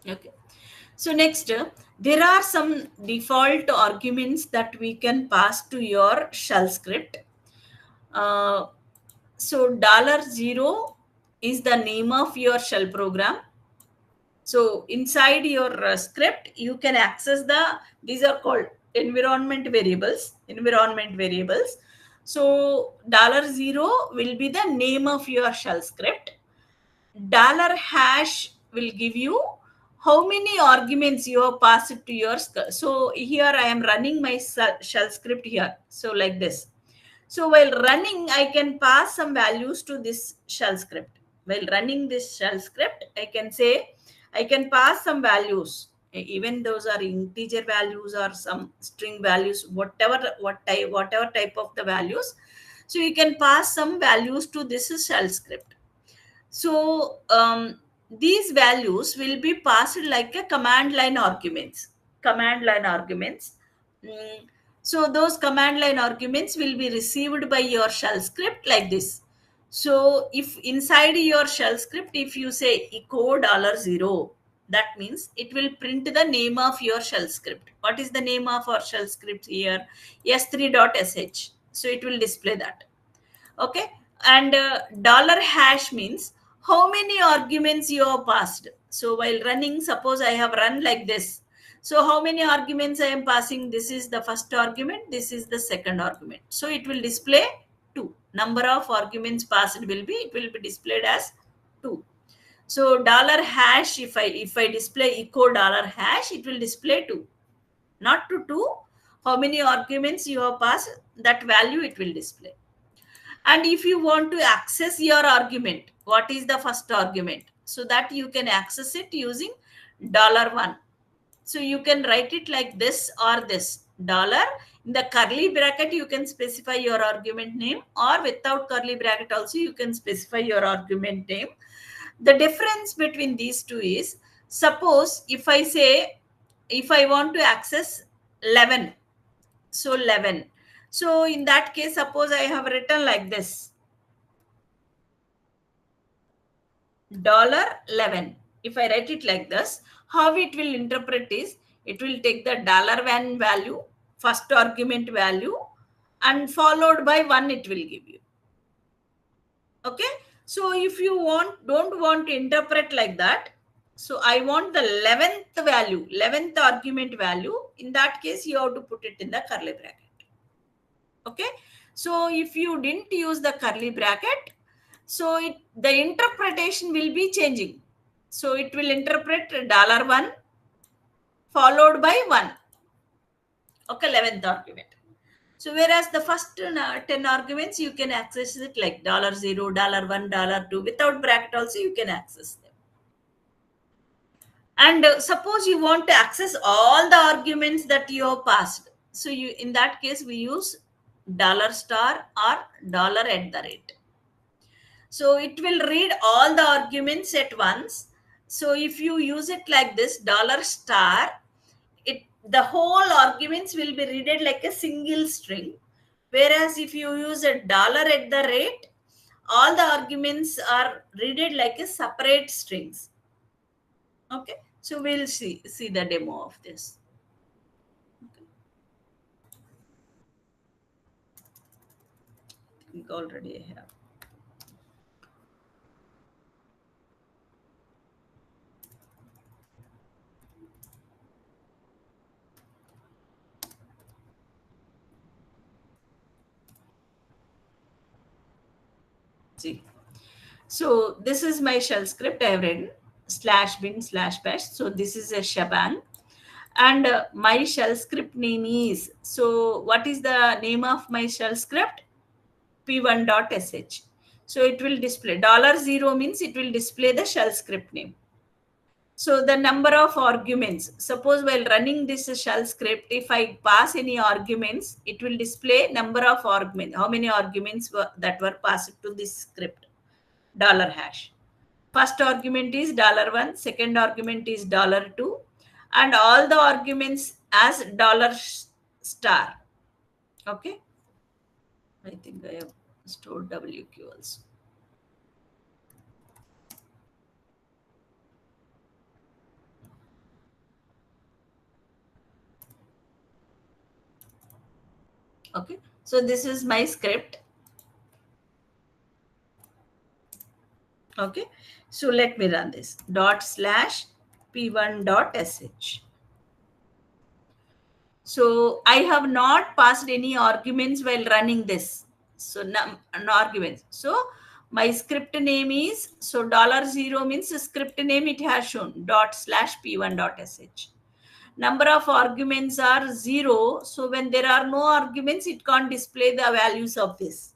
S1: Okay. So next, there are some default arguments that we can pass to your shell script. So $0 is the name of your shell program. So inside your script, you can access these are called environment variables. So $0 will be the name of your shell script. $hash will give you how many arguments you have passed to your so here I am running my shell script here. So like this. So while running, I can pass some values to this shell script. While running this shell script, I can say I can pass some values. Even those are integer values or some string values, whatever type of the values. So you can pass some values to this shell script. So these values will be passed like a command line arguments. Mm, so those command line arguments will be received by your shell script like this. So if inside your shell script, if you say echo $0, that means it will print the name of your shell script. What is the name of our shell script here? S3.sh. So it will display that. Okay. And $hash means how many arguments you have passed. So while running, suppose I have run like this. So how many arguments I am passing? This is the first argument. This is the second argument. So it will display 2. Number of arguments passed it will be displayed as 2. So $hash, if I display echo $hash, it will display 2. Not to 2. How many arguments you have passed, that value it will display. And if you want to access your argument, what is the first argument? So that you can access it using $1. So you can write it like this or this. Dollar. In the curly bracket, you can specify your argument name, or without curly bracket also, you can specify your argument name. The difference between these two is, suppose if I say, if I want to access 11, so 11. So in that case, suppose I have written like this, $11. If I write it like this, how it will interpret is, it will take the $1 value, first argument value, and followed by 1 it will give you. Okay. So if you don't want to interpret like that, so I want the 11th argument value. In that case, you have to put it in the curly bracket. Okay. So if you didn't use the curly bracket, so the interpretation will be changing. So it will interpret $1 followed by 1. Okay, 11th argument. So whereas the first 10 arguments, you can access it like $0, $1, $2. Without bracket also, you can access them. And suppose you want to access all the arguments that you have passed. So in that case, we use $star or $@. So it will read all the arguments at once. So if you use it like this, $star, the whole arguments will be read like a single string. Whereas if you use a $@, all the arguments are read like a separate strings. Okay, so we'll see the demo of this. Okay. I think already I have. See. So this is my shell script I have written, /bin/bash. So this is a shebang. And my shell script name is, so what is the name of my shell script? p1.sh. So it will display $0 means it will display the shell script name. So the number of arguments, suppose while running this shell script, if I pass any arguments, it will display number of arguments, how many arguments that were passed to this script, $hash. First argument is $1, second argument is $2, and all the arguments as $star. Okay. I think I have stored WQ also. Okay. So this is my script. Okay, so let me run this dot slash p1 dot sh. So I have not passed any arguments while running this. So no arguments. So my script name is, so $0 means the script name it has shown dot slash p1 dot sh. Number of arguments are 0. So when there are no arguments, it can't display the values of this.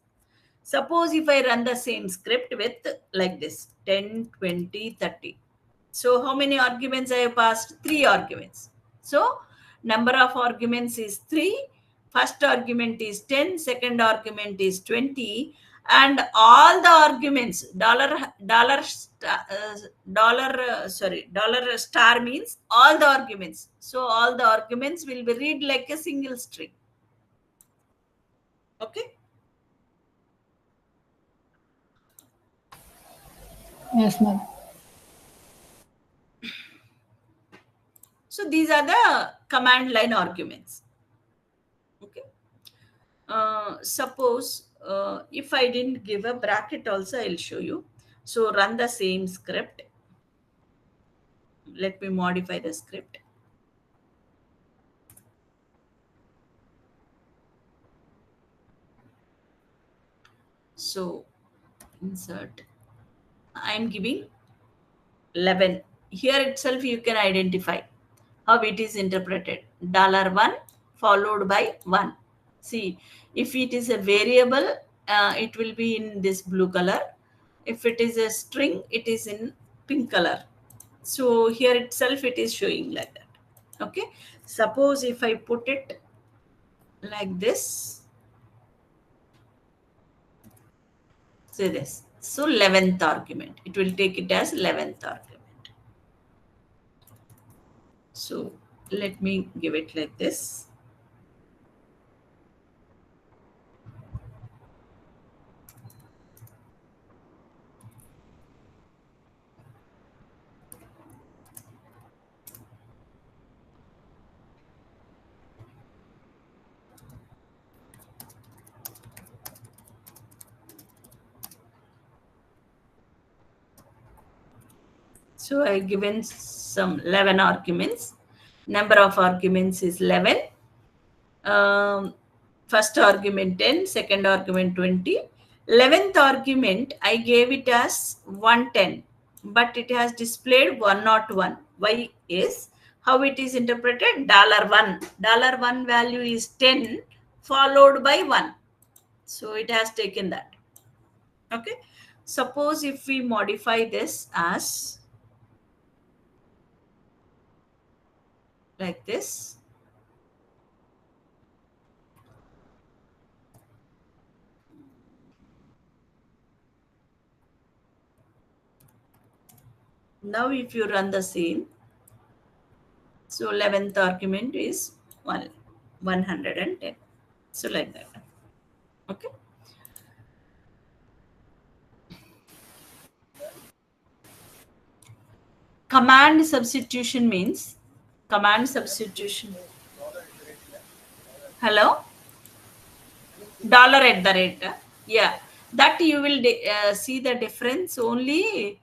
S1: Suppose if I run the same script with like this 10, 20, 30. So how many arguments I have passed? 3 arguments. So number of arguments is 3. First argument is 10, second argument is 20, and all the arguments dollar star means all the arguments. So all the arguments will be read like a single string. Okay.
S4: Yes, ma'am.
S1: So these are the command line arguments. Okay. Suppose if I didn't give a bracket also, I'll show you. So run the same script. Let me modify the script. So insert. I'm giving 11. Here itself you can identify how it is interpreted. $1 followed by 1. See, if it is a variable, it will be in this blue color. If it is a string, it is in pink color. So here itself it is showing like that. Okay. Suppose if I put it like this, say this. So 11th argument, it will take it as 11th argument. So let me give it like this. So I given some 11 arguments. Number of arguments is 11. First argument 10, second argument 20. 11th argument, I gave it as 110, but it has displayed 101. Why is, how it is interpreted? $1. $1 value is 10 followed by 1. So it has taken that. Okay. Suppose if we modify this as like this. Now if you run the same, so 11th argument is 110. So like that. Okay. Command substitution means command substitution. Hello? $@. Yeah. That you will see the difference only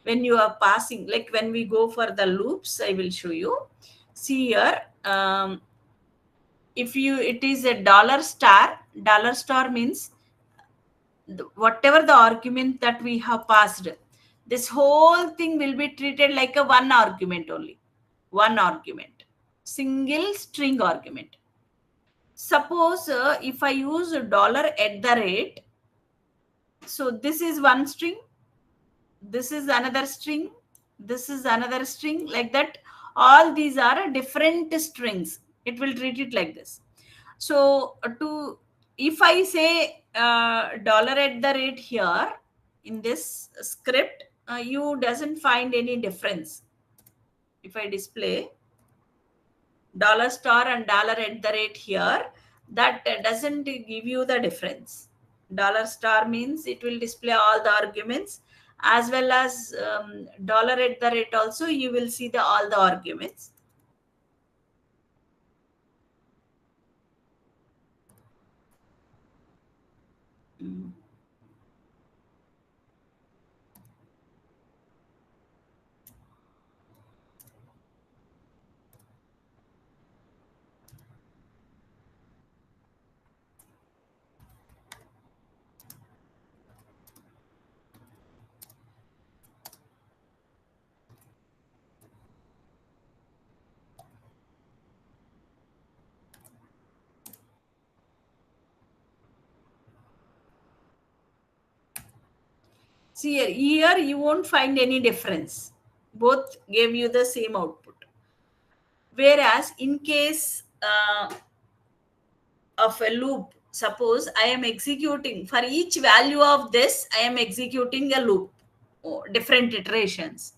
S1: when you are passing. Like when we go for the loops, I will show you. See here. If you, it is a dollar star means whatever the argument that we have passed, this whole thing will be treated like a one argument only. One argument. Single string argument. Suppose if I use $@, so this is one string, this is another string, this is another string, like that. All these are different strings. It will treat it like this. So to, if I say $@ here in this script, you doesn't find any difference. If I display $* and $@ here, that doesn't give you the difference. $* means it will display all the arguments, as well as $@ also you will see the all the arguments. See here you won't find any difference. Both gave you the same output. Whereas in case of a loop, suppose I am executing for each value of this, I am executing a loop, different iterations.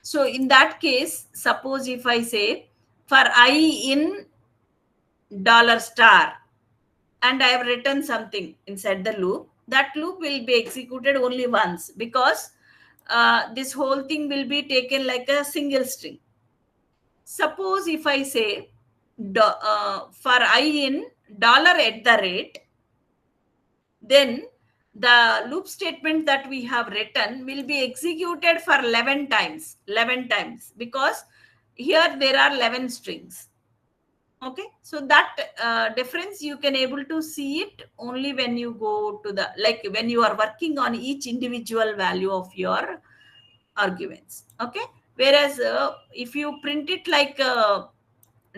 S1: So in that case, suppose if I say for I in dollar star, and I have written something inside the loop, that loop will be executed only once, because this whole thing will be taken like a single string. Suppose if I say for I in dollar at the rate, then the loop statement that we have written will be executed for 11 times, because here there are 11 strings. Okay, so that difference you can able to see it only when you go to the, like when you are working on each individual value of your arguments. Okay, whereas if you print it like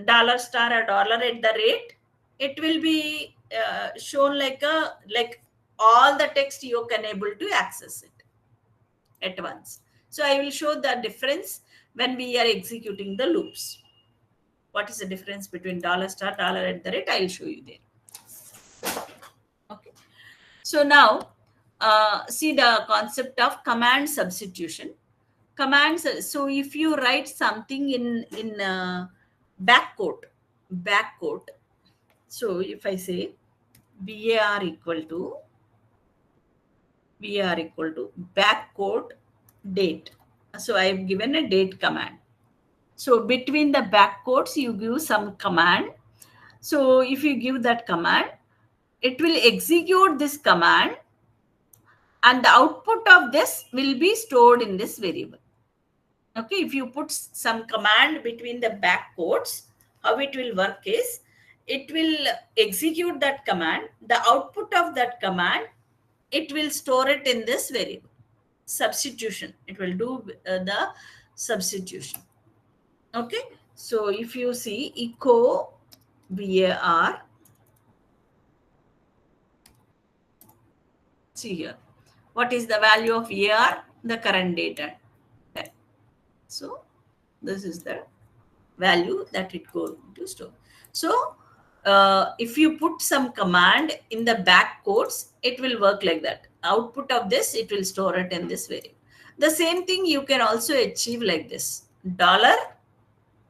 S1: dollar star or dollar at the rate, it will be shown like all the text you can able to access it at once. So I will show the difference when we are executing the loops. What is the difference between dollar star, dollar at the rate? I'll show you there. Okay. So now, see the concept of command substitution. Commands. So if you write something in backquote. So if I say var equal to backquote date. So I have given a date command. So between the backquotes, you give some command. So if you give that command, it will execute this command, and the output of this will be stored in this variable. Okay, if you put some command between the backquotes, how it will work is, it will execute that command. The output of that command, it will store it in this variable. Substitution. It will do the substitution. Okay, so if you see echo var, see here, what is the value of var? The current date and time. So this is the value that it goes to store. So if you put some command in the back quotes, it will work like that. Output of this, it will store it in this variable. The same thing you can also achieve like this. Dollar,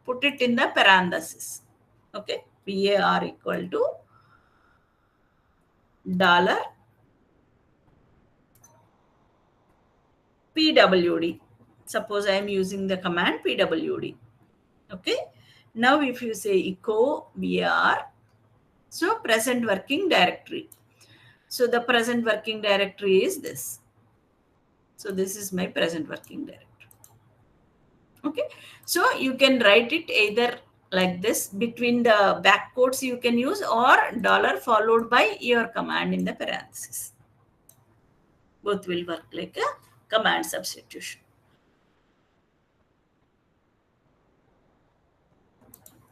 S1: put it in the parenthesis. Okay, var equal to dollar pwd. Suppose I am using the command pwd. Okay, now if you say echo var, so present working directory. So the present working directory is this. So this is my present working directory. Okay, so you can write it either like this, between the backquotes you can use, or dollar followed by your command in the parenthesis. Both will work like a command substitution.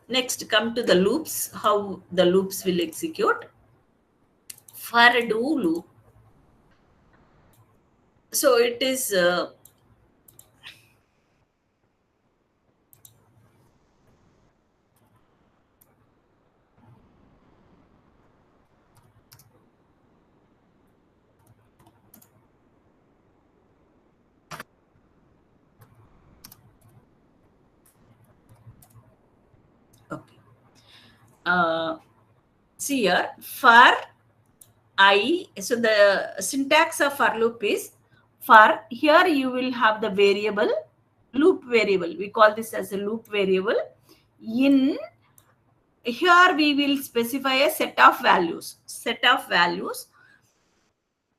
S1: Next, come to the loops, how the loops will execute. For do loop, so it is okay. See here, for I, so the syntax of for loop is, for here you will have the variable, loop variable. We call this as a loop variable. In here we will specify a set of values.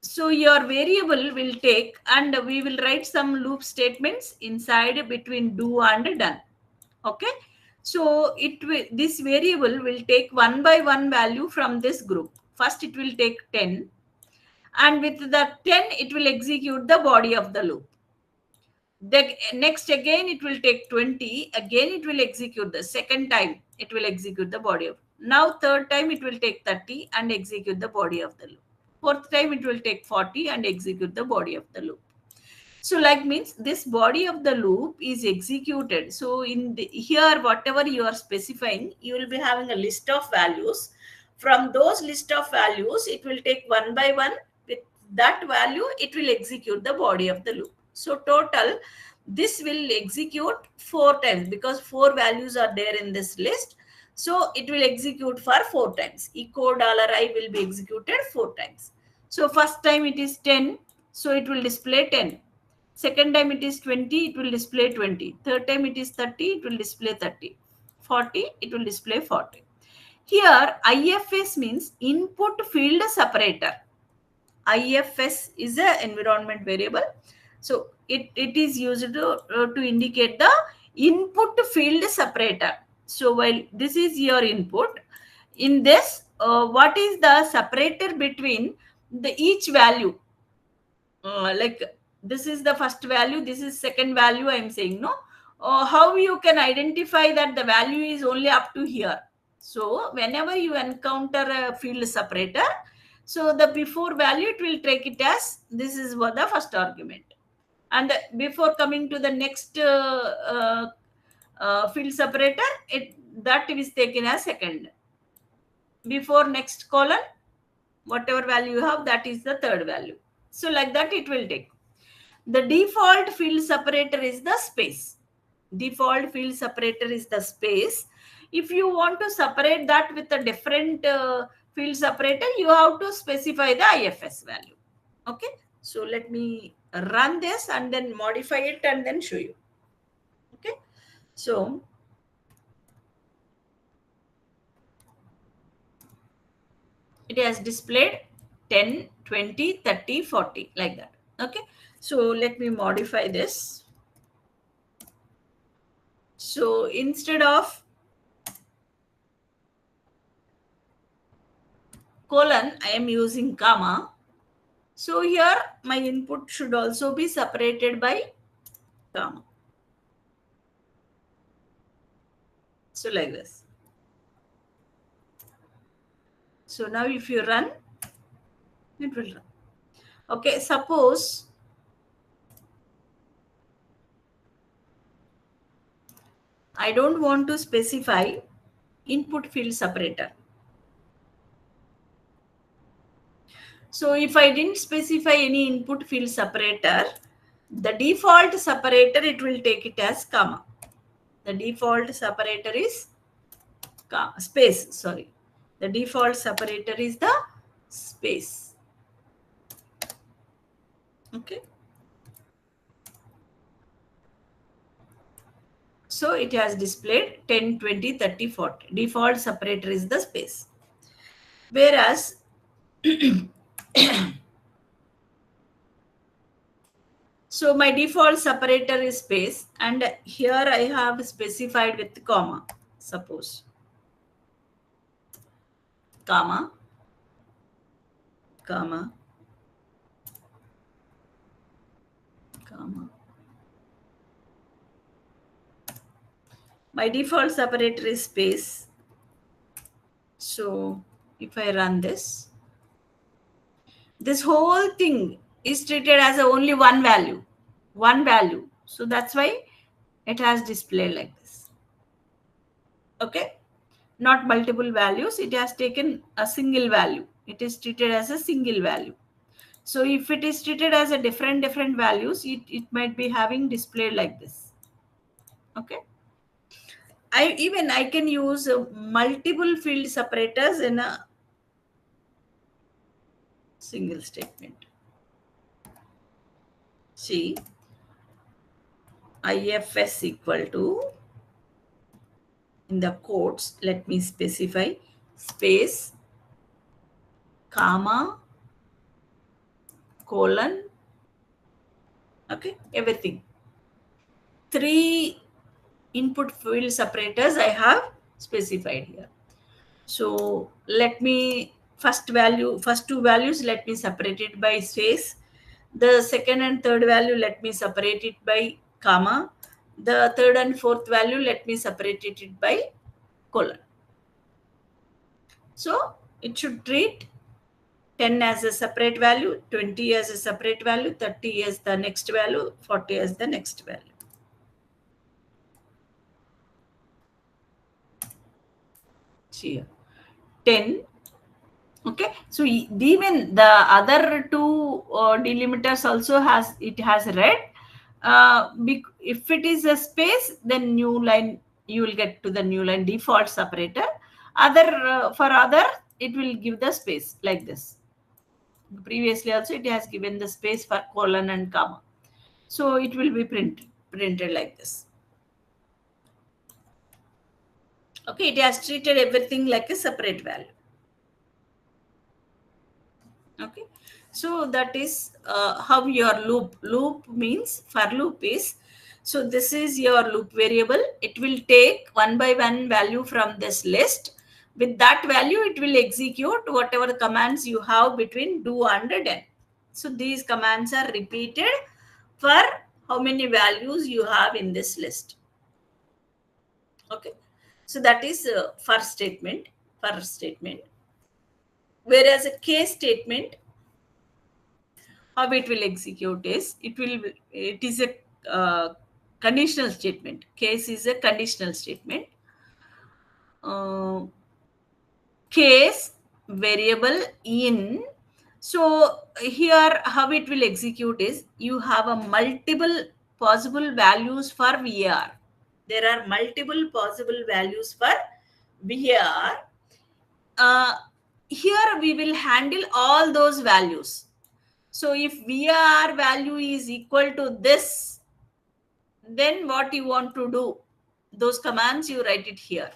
S1: So your variable will take, and we will write some loop statements inside between do and done. Okay. So this variable will take one by one value from this group. First it will take 10, and with the 10 it will execute the body of the loop. The next again it will take 20, again it will execute the second time, it will execute the body of. Now third time it will take 30 and execute the body of the loop. Fourth time it will take 40 and execute the body of the loop. So like means this body of the loop is executed. So in here, whatever you are specifying, you will be having a list of values. From those list of values, it will take one by one. With that value, it will execute the body of the loop. So total, this will execute 4 times because 4 values are there in this list. So it will execute for 4 times. Echo $I will be executed 4 times. So first time it is 10, so it will display 10. Second time it is 20, it will display 20. Third time it is 30, it will display 30. 40, it will display 40. Here, IFS means input field separator. IFS is an environment variable. So it is used to indicate the input field separator. So while this is your input, in this, what is the separator between the each value? Like this is the first value, this is second value, I am saying, no? How you can identify that the value is only up to here? So whenever you encounter a field separator, so the before value, it will take it as this is what the first argument. And before coming to the next field separator, that is taken as second. Before next column, whatever value you have, that is the third value. So like that it will take. The default field separator is the space. Default field separator is the space. If you want to separate that with a different field separator, you have to specify the IFS value. Okay. So let me run this and then modify it and then show you. Okay. So it has displayed 10, 20, 30, 40 like that. Okay. So let me modify this. So instead of colon, I am using comma. So here my input should also be separated by comma. So like this. So now if you run, it will run. Okay, suppose I don't want to specify input field separator. So if I didn't specify any input field separator, the default separator, it will take it as comma. The default separator is space, sorry. The default separator is the space. Okay. So it has displayed 10, 20, 30, 40. Default separator is the space. Whereas so my default separator is space, and here I have specified with comma, suppose. Comma, comma, comma. My default separator is space. So if I run this whole thing is treated as only one value. So that's why it has displayed like this. Okay. Not multiple values. It has taken a single value. It is treated as a single value. So if it is treated as a different values, it might be having displayed like this. Okay. I can use multiple field separators in a single statement. See, IFS equal to, in the quotes, let me specify space, comma, colon, okay, everything. 3 input field separators I have specified here. So let me first 2 values, let me separate it by space. The second and third value, let me separate it by comma. The third and fourth value, let me separate it by colon. So it should treat 10 as a separate value, 20 as a separate value, 30 as the next value, 40 as the next value. See here, 10. Okay, so even the other two delimiters also has red. If it is a space, then new line, you will get to the new line default separator. For other, it will give the space like this. Previously also it has given the space for colon and comma, so it will be printed like this. Okay, it has treated everything like a separate value. Okay, so that is how your loop means. For loop is, so this is your loop variable. It will take one by one value from this list. With that value, it will execute whatever commands you have between do and done. So these commands are repeated for how many values you have in this list. Okay, so that is first statement. Whereas a case statement, how it will execute is, it is a conditional statement. Case is a conditional statement. Case variable in. So here how it will execute is, you have a multiple possible values for VAR. There are multiple possible values for VAR. Here we will handle all those values. So if VAR value is equal to this, then what you want to do, those commands you write it here.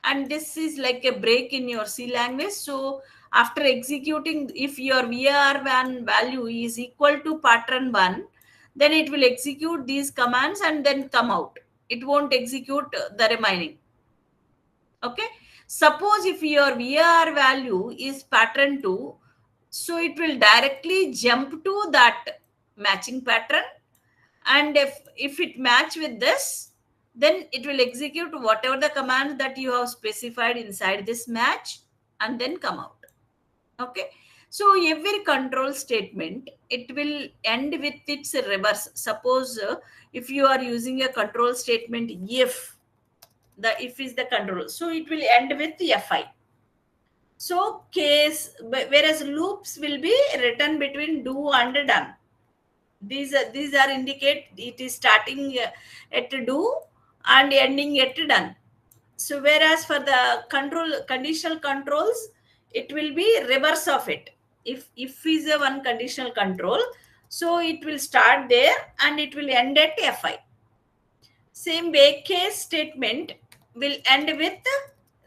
S1: And this is like a break in your C language. So after executing, if your VAR1 value is equal to pattern 1, then it will execute these commands and then come out. It won't execute the remaining. Okay. Suppose if your VAR value is pattern 2, so it will directly jump to that matching pattern. And if it match with this, then it will execute whatever the command that you have specified inside this match and then come out. Okay. So every control statement, it will end with its reverse. Suppose if you are using a control statement, if is the control, so it will end with the fi. So case, whereas loops will be written between do and done. These are indicate it is starting at do and ending at done. So whereas for the conditional controls, it will be reverse of it. If is a one conditional control, so it will start there and it will end at fi. Same way, case statement will end with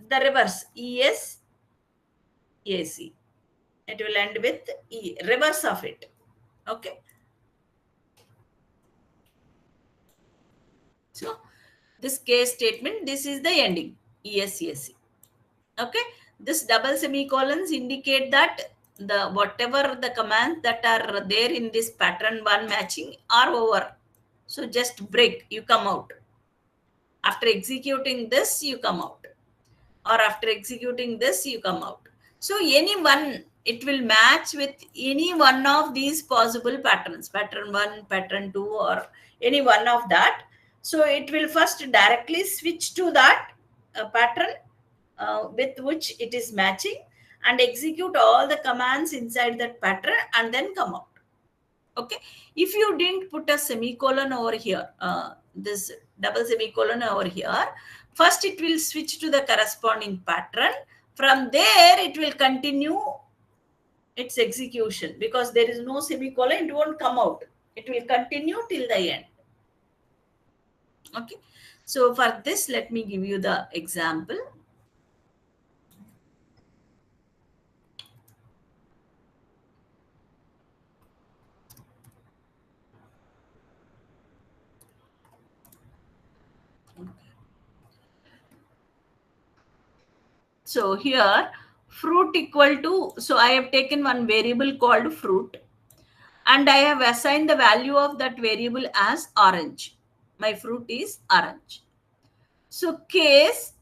S1: the reverse, es ac. It will end with reverse of it. Okay. So this case statement, this is the ending, ESCSC. Okay. This double semicolons indicate that the whatever the commands that are there in this pattern 1 matching are over. So just break, you come out. After executing this, you come out. Or after executing this, you come out. So any one, it will match with any one of these possible patterns, pattern 1, pattern 2, or any one of that. So it will first directly switch to that pattern with which it is matching and execute all the commands inside that pattern and then come out. Okay. If you didn't put a semicolon over here, this double semicolon over here, first it will switch to the corresponding pattern. From there, it will continue its execution. Because there is no semicolon, it won't come out. It will continue till the end. Okay. So for this, let me give you the example. So here, fruit equal to, so I have taken one variable called fruit and I have assigned the value of that variable as orange. My fruit is orange. So case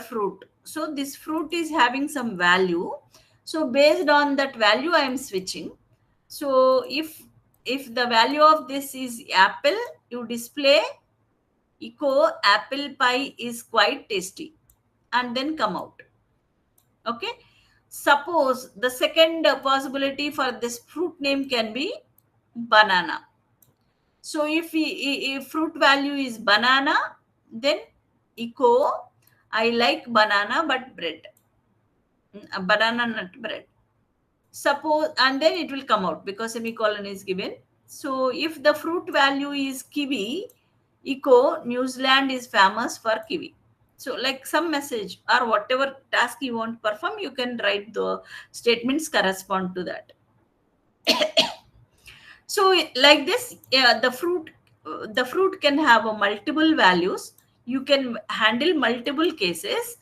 S1: $fruit. So this fruit is having some value. So based on that value, I am switching. So if the value of this is apple, you display echo apple pie is quite tasty, and then come out. Okay. Suppose the second possibility for this fruit name can be banana. So if fruit value is banana, then echo I like banana but bread, a banana nut bread. Suppose, and then it will come out because semicolon is given. So if the fruit value is kiwi, echo New Zealand is famous for kiwi. So like some message or whatever task you want to perform, you can write the statements correspond to that. So like this, the fruit can have a multiple values. You can handle multiple cases.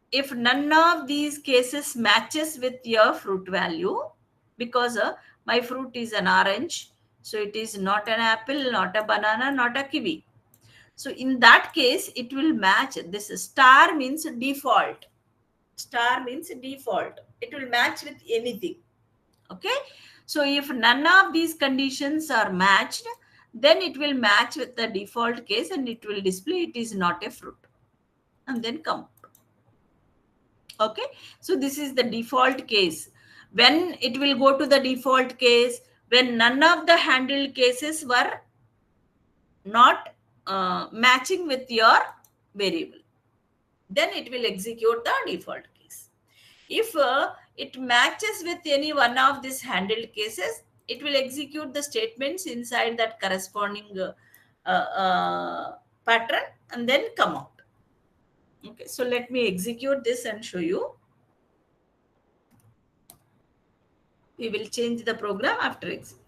S1: If none of these cases matches with your fruit value, because my fruit is an orange, so it is not an apple, not a banana, not a kiwi. So in that case, it will match. This star means default. Star means default. It will match with anything. Okay. So if none of these conditions are matched, then it will match with the default case and it will display it is not a fruit. And then come. Okay. So this is the default case. When it will go to the default case, when none of the handled cases were not matching with your variable, then it will execute the default case. If it matches with any one of these handled cases, it will execute the statements inside that corresponding pattern and then come out. Okay, so let me execute this and show you. We will change the program after execution.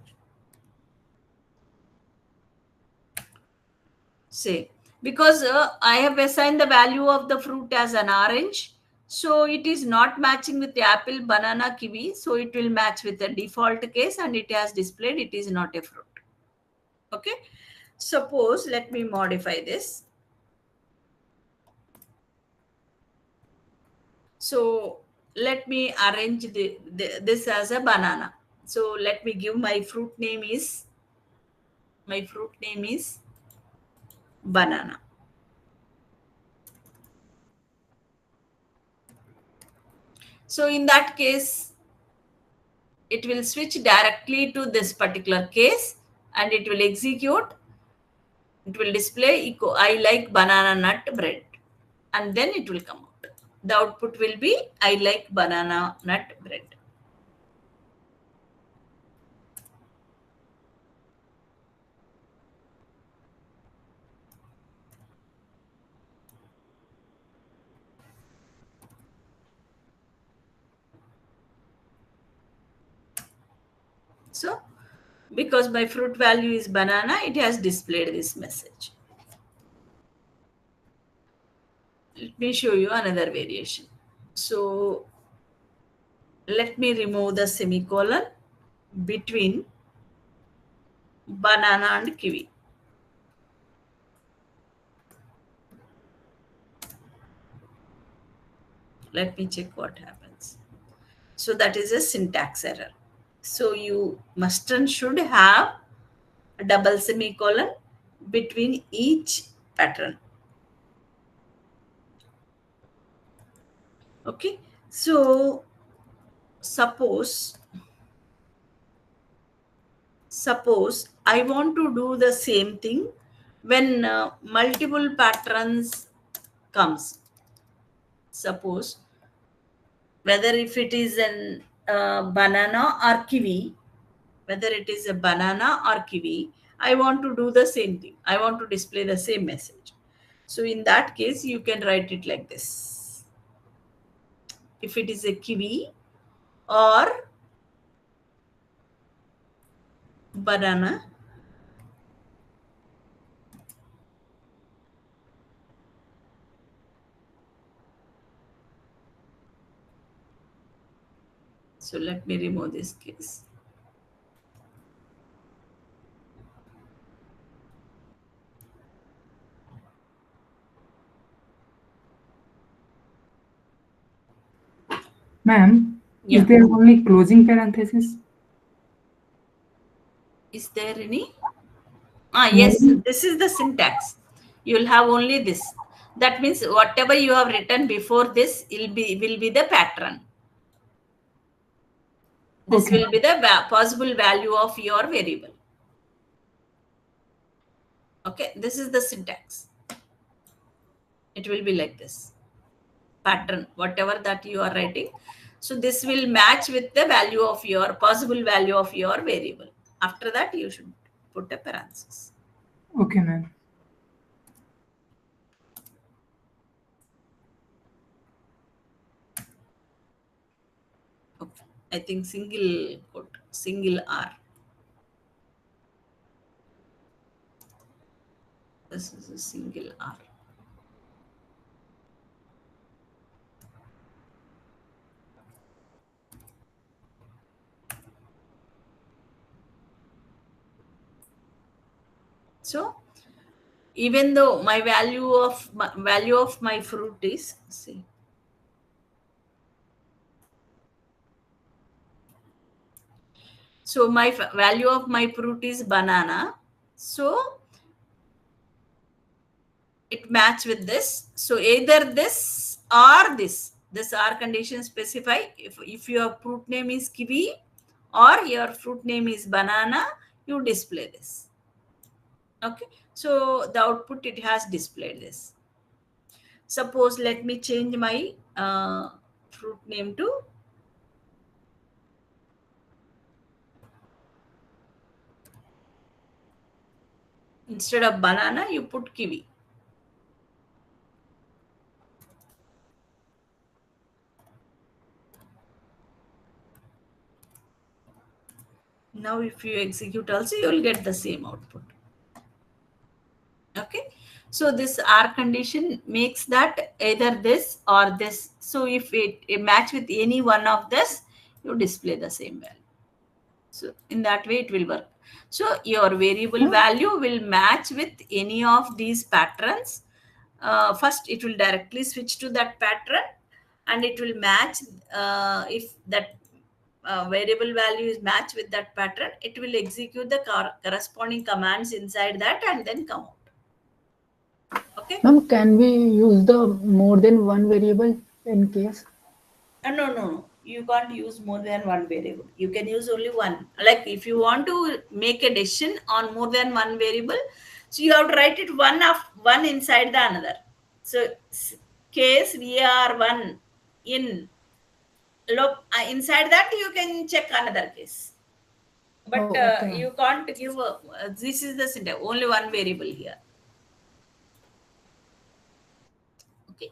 S1: Say, because I have assigned the value of the fruit as an orange, so it is not matching with the apple, banana, kiwi, so it will match with the default case and it has displayed it is not a fruit. Okay. Suppose, let me modify this. So let me arrange this as a banana. So let me give my fruit name is banana. So in that case, it will switch directly to this particular case and it will execute. It will display echo I like banana nut bread, and then it will come out. The output will be I like banana nut bread. So because my fruit value is banana, it has displayed this message. Let me show you another variation. So let me remove the semicolon between banana and kiwi. Let me check what happens. So that is a syntax error. So you must and should have a double semicolon between each pattern. Okay. So suppose I want to do the same thing when multiple patterns comes. Suppose whether if it is an banana or kiwi, whether it is a banana or kiwi, I want to do the same thing. I want to display the same message. So in that case, you can write it like this. If it is a kiwi or banana, so let me remove this case.
S7: Ma'am,
S1: Yeah.
S7: is there only closing parenthesis?
S1: Is there any? Yes,
S7: Only?
S1: this is the syntax. You will have only this. That means whatever you have written before this will be the pattern. This
S7: Okay.
S1: will be the possible value of your variable. Okay, this is the syntax. It will be like this. Pattern, whatever that you are writing. So this will match with the value of your possible value of your variable. After that, you should put a parenthesis.
S7: Okay, ma'am.
S1: Okay. I think single quote, single R. This is a single R. So even though my value of my fruit is, see, so my value of my fruit is banana. So it match with this. So either this or this. This R condition specify if your fruit name is kiwi or your fruit name is banana, you display this. Okay. So the output it has displayed this. Suppose let me change my fruit name to instead of banana, you put kiwi. Now, if you execute also, you will get the same output. Okay. So this R condition makes that either this or this. So if it match with any one of this, you display the same value. So in that way, it will work. So your variable value will match with any of these patterns. First, it will directly switch to that pattern, and it will match if that variable value is matched with that pattern, it will execute the corresponding commands inside that and then come out. Okay.
S4: Ma'am, can we use the more than one variable in case?
S1: No. You can't use more than one variable. You can use only one. Like if you want to make a decision on more than one variable, so you have to write it one inside the another. So case var1 in inside that you can check another case. But
S4: Oh, okay, ma'am.
S1: you can't give this is the syntax, only one variable here. Okay.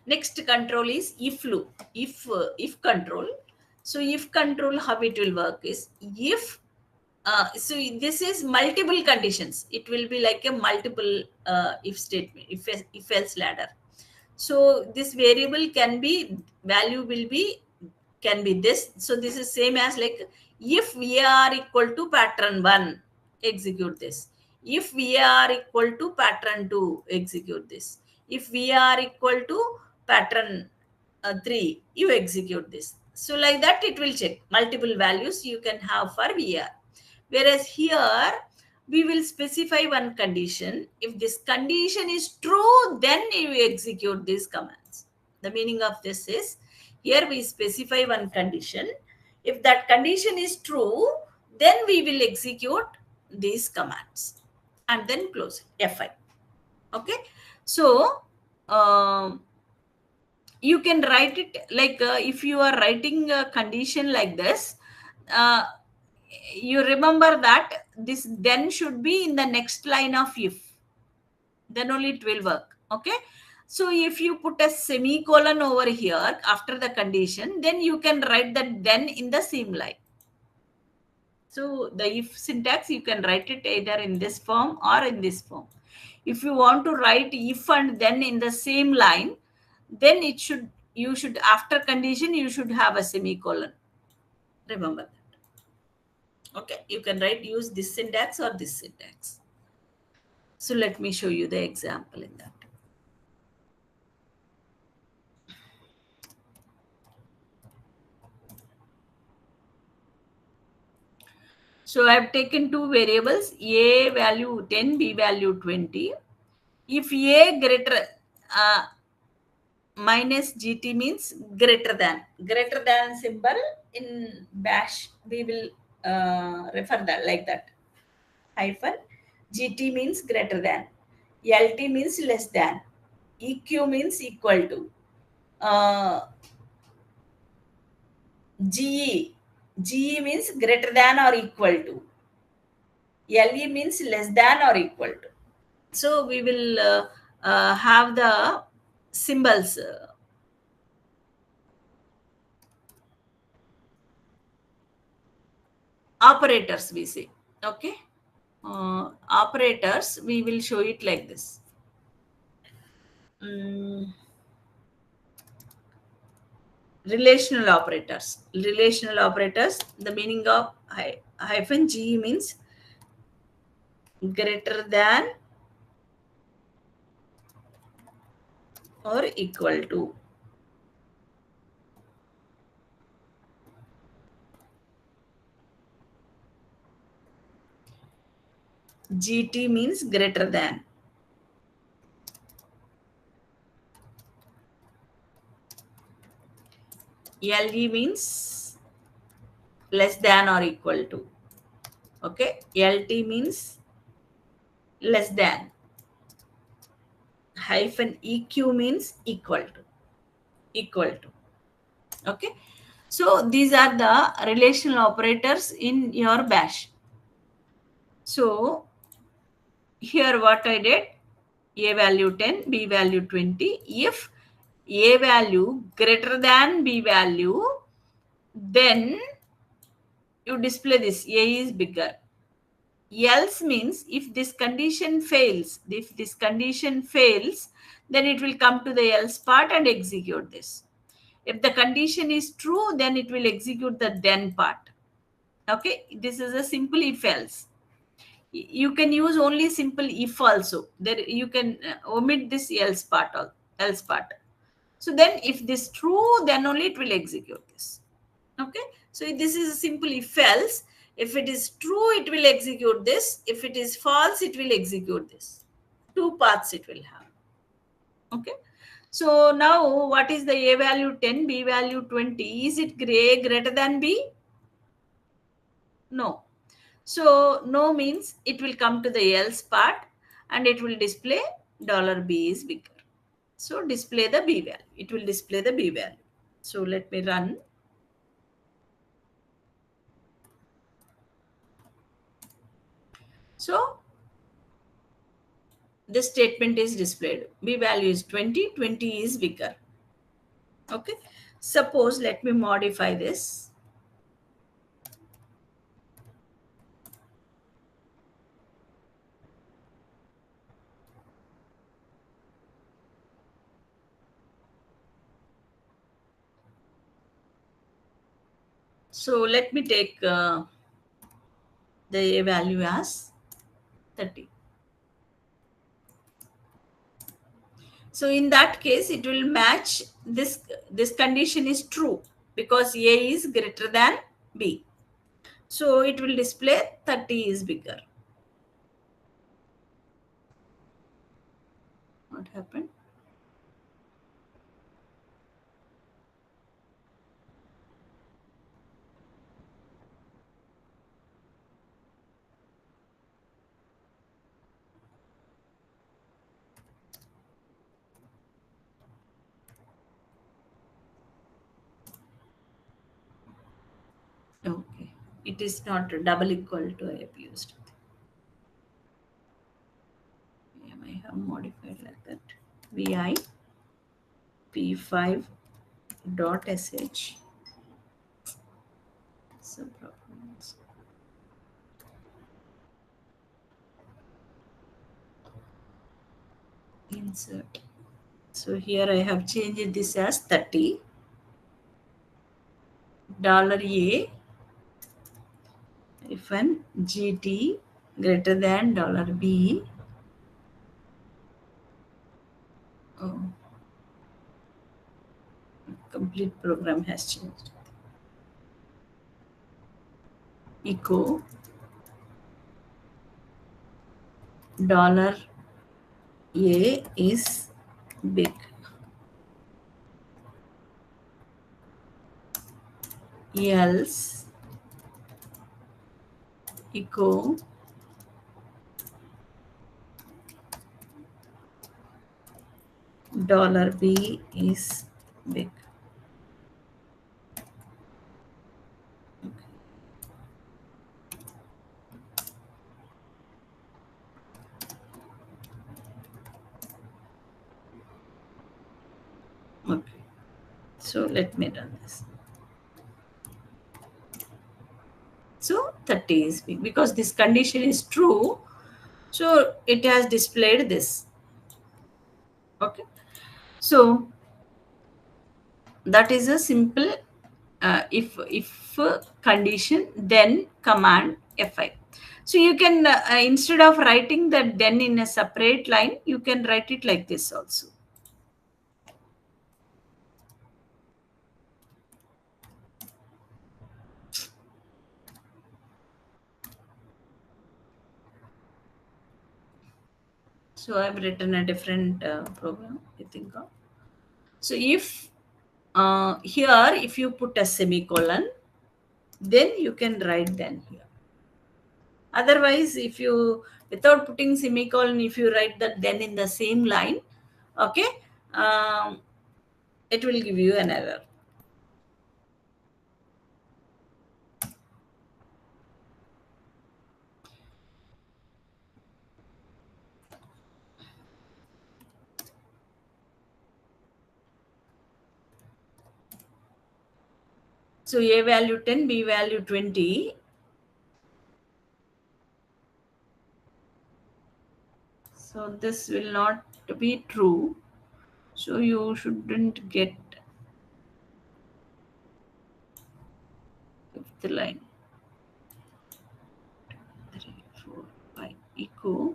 S1: Next control is if loop. If control. So if control, how it will work is if so this is multiple conditions. It will be like a multiple if statement, if else ladder. So this variable can be value will be can be this. So this is same as like if we are equal to pattern 1, execute this. If we are equal to pattern 2, execute this. If we are equal to pattern 3, you execute this. So like that it will check multiple values you can have for VR. Whereas here we will specify one condition. If this condition is true, then you execute these commands. The meaning of this is here we specify one condition. If that condition is true, then we will execute these commands and then close it. F5. Okay. So you can write it like if you are writing a condition like this, uh, you remember that this then should be in the next line of if, then only it will work. Okay. So if you put a semicolon over here after the condition, then you can write that then in the same line. So the if syntax, you can write it either in this form or in this form. If you want to write if and then in the same line, then you should after condition you should have a semicolon. Remember that. Okay, you can use this syntax or this syntax. So let me show you the example in that. So I have taken two variables, A value 10, B value 20. If A greater, minus GT means greater than symbol in bash, we will refer that like that. Hyphen GT means greater than, LT means less than, EQ means equal to, GE means greater than or equal to, LE means less than or equal to. So we will have the symbols, operators we say. Okay, operators we will show it like this. Relational operators. The meaning of hyphen G means greater than or equal to. GT means greater than. LE means less than or equal to. Okay, LT means less than. Hyphen EQ means equal to. Okay, so these are the relational operators in your bash. So here what I did, A value 10, B value 20. If A value greater than B value, then you display this, A is bigger. Else means if this condition fails, then it will come to the else part and execute this. If the condition is true, then it will execute the then part. Okay, this is a simple if else. You can use only simple if also. There you can omit this else part. So then if this true, then only it will execute this. Okay, so this is a simple if else. If it is true, it will execute this. If it is false, it will execute this. Two paths it will have. Okay, so now what is the A value 10, B value 20? Is it greater than B? No. So no means it will come to the else part and it will display $B is bigger. So display the B value. It will display the B value. So let me run. So this statement is displayed. B value is 20, 20 is bigger. Okay. Suppose, let me modify this. So let me take the A value as 30. So in that case, it will match this. This condition is true because A is greater than B. So it will display 30 is bigger. What happened? Okay, it is not double equal to I have used. I may have modified like that. Vi p5 dot sh subprograms. Insert. So here I have changed this as 30. $A hyphen GT greater than $B. Oh, complete program has changed. Echo dollar A is big. Else echo dollar B is big. Okay, so let me run this. So 30 is big because this condition is true. So it has displayed this. Okay, so that is a simple if condition then command F5. So you can instead of writing that then in a separate line, you can write it like this also. So I've written a different program, I think of. So if here, if you put a semicolon, then you can write then here. Otherwise, if you, without putting semicolon, if you write that then in the same line, okay, it will give you an error. So A value 10, B value 20. So this will not be true. So you shouldn't get fifth line. 3, 4, 5 echo.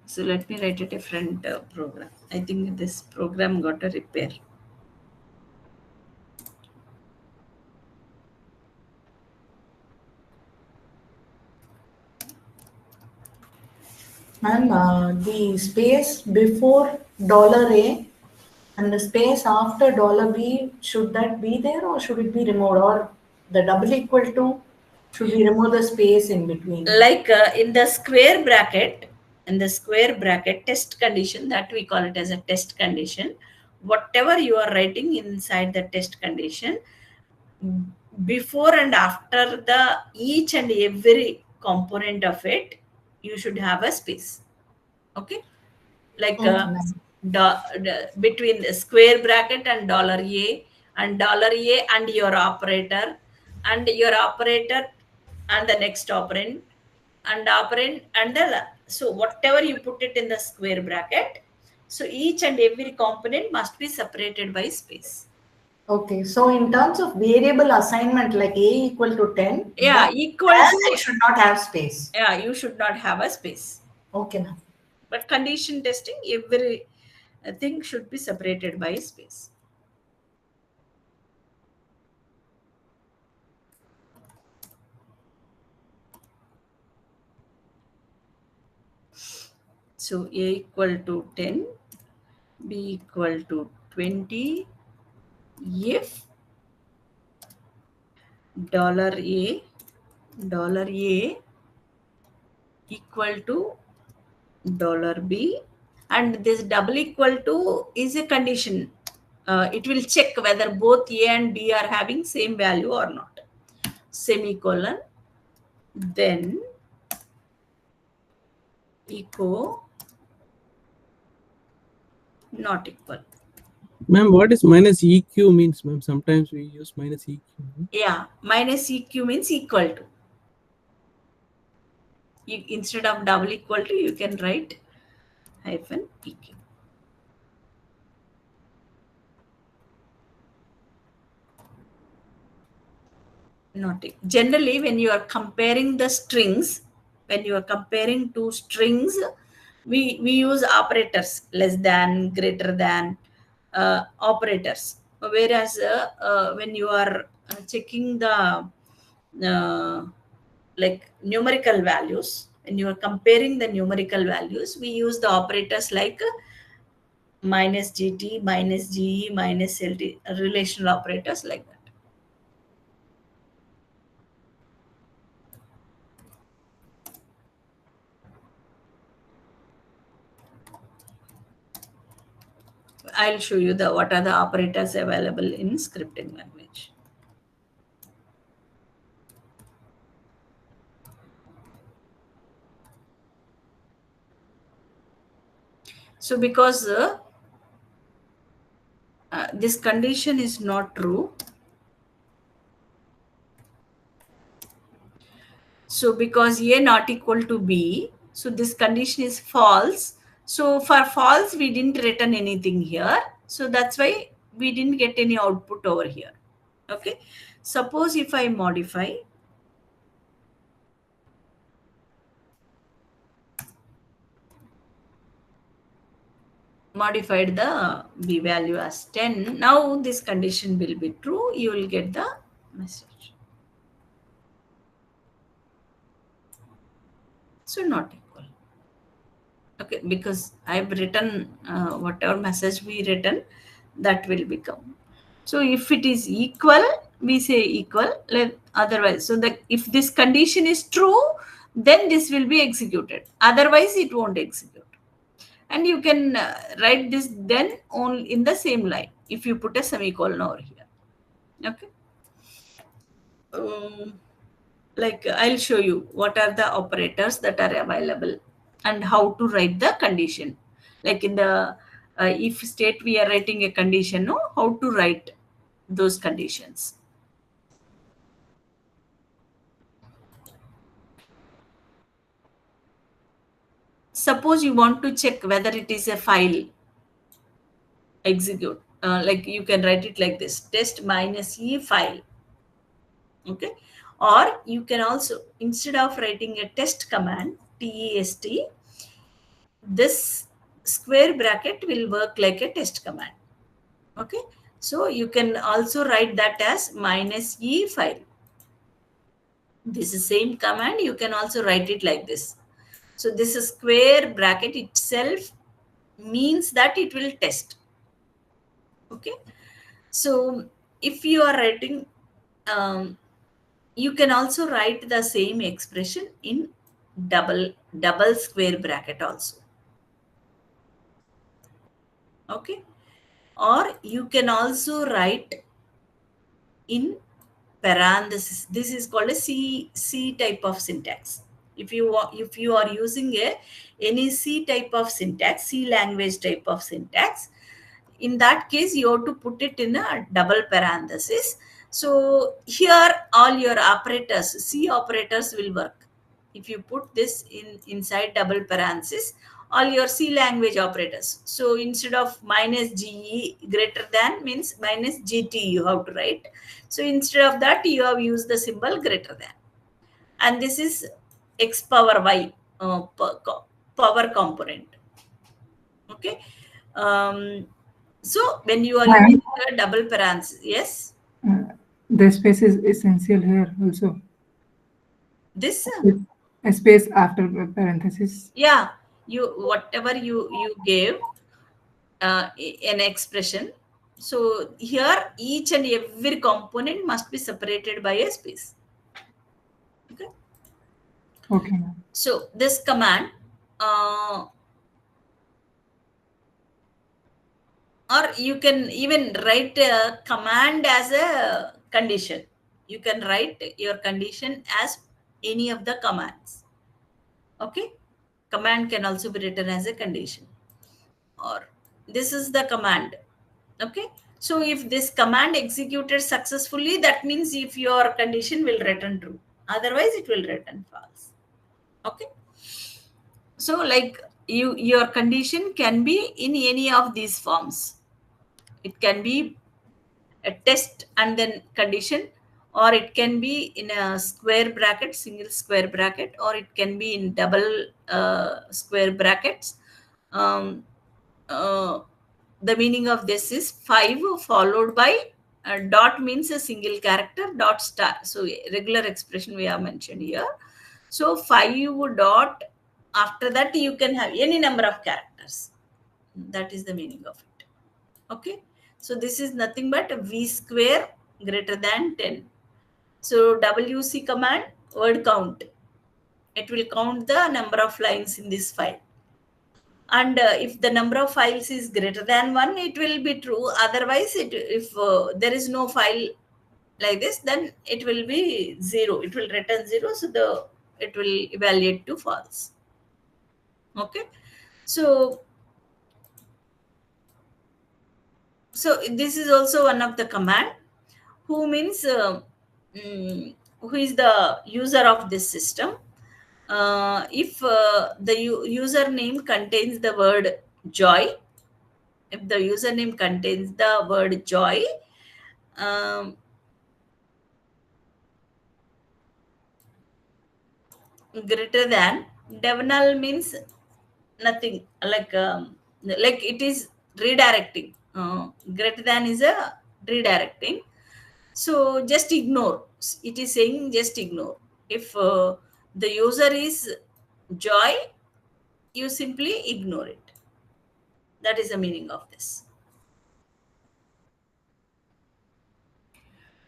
S1: So let me write a different program. I think this program got a repair.
S8: And the space before $A and the space after $B, should that be there or should it be removed? Or the double equal to, should we remove the space in between?
S1: Like in the square bracket, test condition, that we call it as a test condition. Whatever you are writing inside the test condition, before and after the each and every component of it, you should have a space. Okay, like
S8: Okay, ma'am.
S1: between the square bracket and $A and $A and your operator and the next operand and operand and so whatever you put it in the square bracket, so each and every component must be separated by space.
S8: Okay, so in terms of variable assignment, like A equal to 10,
S1: Yeah,
S8: that
S1: equal
S8: I
S1: to,
S8: should not have space.
S1: yeah, you should not have a space.
S8: Okay, ma'am.
S1: But condition testing, every thing should be separated by space. So A equal to 10, B equal to 20, if $A equal to $B, and this double equal to is a condition. It will check whether both A and B are having same value or not. Semicolon, then echo not equal.
S9: Ma'am, what is minus EQ means, ma'am? Sometimes we use minus EQ.
S1: Yeah, minus EQ means equal to. Instead of double equal to, you can write hyphen EQ. Not generally when you are comparing the strings, when you are comparing two strings, we use operators, less than, greater than, operators. Whereas when you are checking the like numerical values, when you are comparing the numerical values, we use the operators like minus gt, minus ge, minus lt, relational operators like that. I'll show you the what are the operators available in scripting language. So because this condition is not true, so because a not equal to b, so this condition is false. So for false, we didn't return anything here. So that's why we didn't get any output over here. Okay. Suppose if I modified the b value as 10, now this condition will be true. You will get the message. So not equal. Okay, because I've written whatever message we written, that will become. So if it is equal, we say equal. Otherwise, so that if this condition is true, then this will be executed. Otherwise, it won't execute. And you can write this then only in the same line if you put a semicolon over here. Okay. Like I'll show you what are the operators that are available and how to write the condition. Like in the if state, we are writing a condition, no, how to write those conditions. Suppose you want to check whether it is a file execute, like you can write it like this, test minus e file. Okay. Or you can also, instead of writing a test command, test, this square bracket will work like a test command. Okay. So you can also write that as minus e file. This is same command. You can also write it like this. So this square bracket itself means that it will test. Okay. So if you are writing, you can also write the same expression in double square bracket also. Okay. Or you can also write in parenthesis. This is called a C type of syntax. If you are using any C type of syntax, C language type of syntax, in that case you have to put it in a double parenthesis. So here all your operators, C operators will work. If you put this inside double parenthesis, all your C language operators. So instead of minus GE greater than means minus GT you have to write. So instead of that, you have used the symbol greater than. And this is x power y power component. Okay. So when you are using a double parenthesis, yes?
S7: The space is essential here also.
S1: This?
S7: A space after parenthesis.
S1: Yeah. Whatever you gave an expression. So here each and every component must be separated by a space. Okay.
S7: Okay.
S1: So this command, or you can even write a command as a condition. You can write your condition as any of the commands. Okay. Command can also be written as a condition. Or this is the command. Okay. So if this command executed successfully, that means if your condition will return true. Otherwise, it will return false. Okay. So like your condition can be in any of these forms. It can be a test and then condition, or it can be in a square bracket, single square bracket, or it can be in double square brackets. The meaning of this is 5 followed by dot means a single character, dot star. So regular expression we have mentioned here. So 5 dot, after that you can have any number of characters. That is the meaning of it. Okay. So this is nothing but v square greater than 10. So wc command, word count. It will count the number of lines in this file. And if the number of files is greater than 1, it will be true. Otherwise, if there is no file like this, then it will be 0. It will return 0. So it will evaluate to false. Okay. So this is also one of the command. Who means who is the user of this system. If the username contains the word joy, if the username contains the word joy, greater than, dev means nothing, like it is redirecting. Greater than is a redirecting. So just ignore. It is saying just ignore. If the user is joy, you simply ignore it. That is the meaning of this.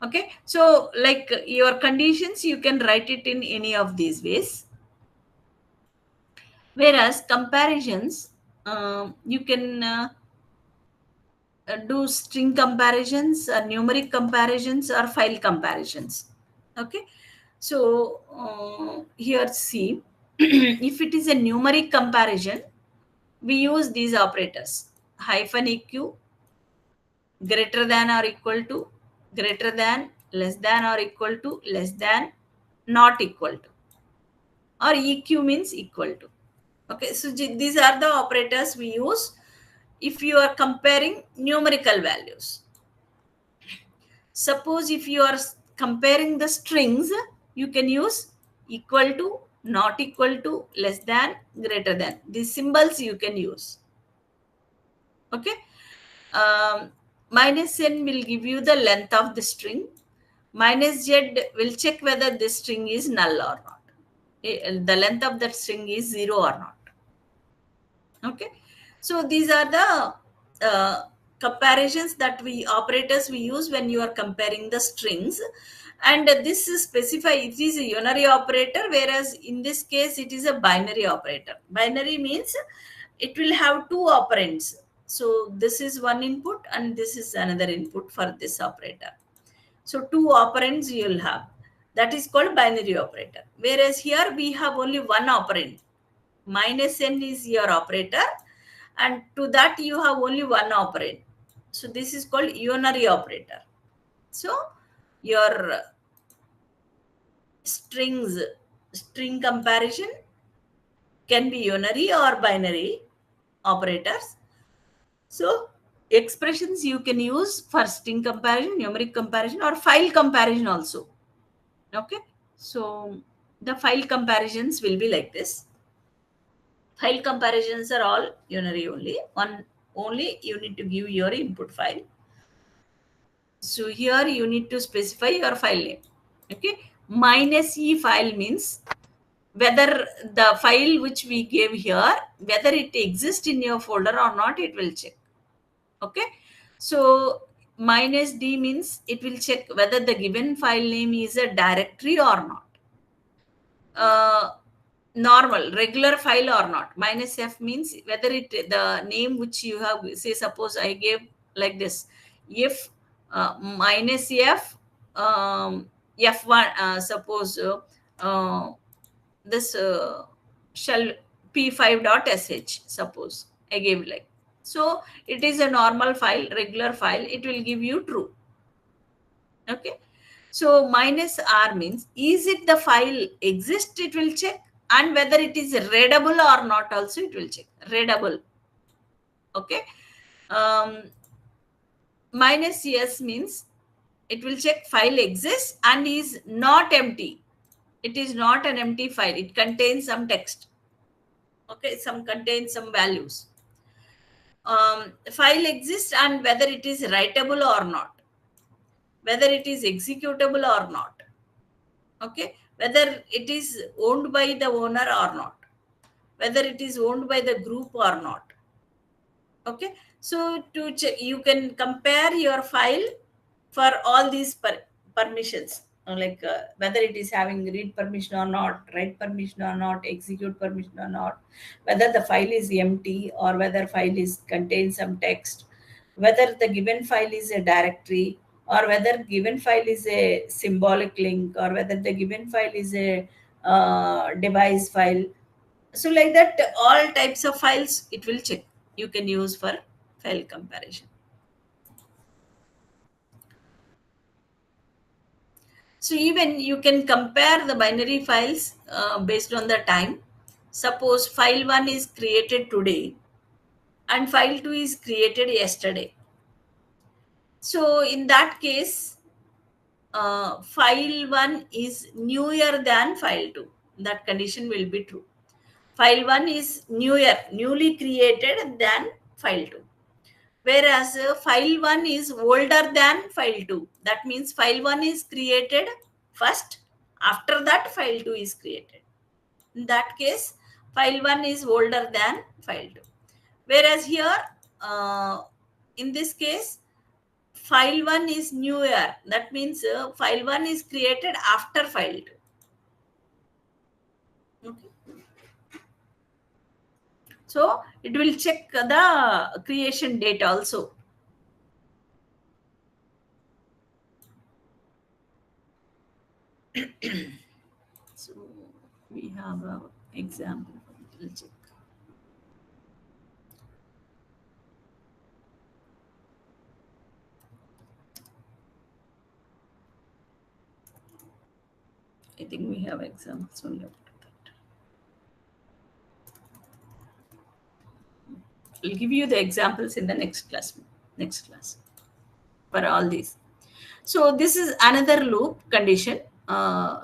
S1: Okay. So like your conditions, you can write it in any of these ways. Whereas comparisons, you can do string comparisons, numeric comparisons, or file comparisons. Okay. So here see, if it is a numeric comparison, we use these operators: hyphen eq, greater than or equal to, greater than, less than or equal to, less than, not equal to, or eq means equal to. Okay, so these are the operators we use if you are comparing numerical values. Suppose if you are comparing the strings, you can use equal to, not equal to, less than, greater than. These symbols you can use. Okay. Minus n will give you the length of the string. Minus z will check whether this string is null or not. The length of that string is 0 or not. Okay. So these are the comparisons that operators we use when you are comparing the strings. And this is it is a unary operator, whereas in this case it is a binary operator. Binary means it will have two operands. So this is one input and this is another input for this operator. So two operands you will have. That is called binary operator. Whereas here we have only one operand. Minus n is your operator, and to that you have only one operand. So this is called unary operator. So your string comparison can be unary or binary operators. So expressions you can use for string comparison, numeric comparison, or file comparison also. Okay. So the file comparisons will be like this. File comparisons are all unary only. Only you need to give your input file. So here you need to specify your file name. Okay. Minus e file means whether the file which we gave here, whether it exists in your folder or not, it will check. Okay. So minus d means it will check whether the given file name is a directory or not. Normal regular file or not. Minus f means whether the name which you have, say suppose I gave like this, if minus f f1, suppose this shell p5.sh, suppose I gave like, so it is a normal file, regular file, it will give you true. Okay. So minus r means, is it the file exist, it will check, and whether it is readable or not also it will check. Readable. Okay. Minus yes means it will check file exists and is not empty. It is not an empty file. It contains some text. Okay. Contains some values. File exists and whether it is writable or not, whether it is executable or not. Okay. whether it is owned by the owner or not, whether it is owned by the group or not. Okay, so you can compare your file for all these permissions, like whether it is having read permission or not, write permission or not, execute permission or not, whether the file is empty or whether file is contains some text, whether the given file is a directory or whether given file is a symbolic link or whether the given file is a device file. So like that, all types of files it will check. You can use for file comparison. So even you can compare the binary files based on the time. Suppose file 1 is created today and file 2 is created yesterday. So in that case, file 1 is newer than file 2. That condition will be true. File 1 is newly created than file 2. Whereas file 1 is older than file 2. That means file 1 is created first, after that file 2 is created. In that case, file 1 is older than file 2. Whereas here, in this case, file 1 is newer. That means file 1 is created after file 2. Okay. So it will check the creation date also. So we have an example. We'll check. I think we have examples only up to that. I'll give you the examples in the next class. Next class for all these. So this is another loop condition,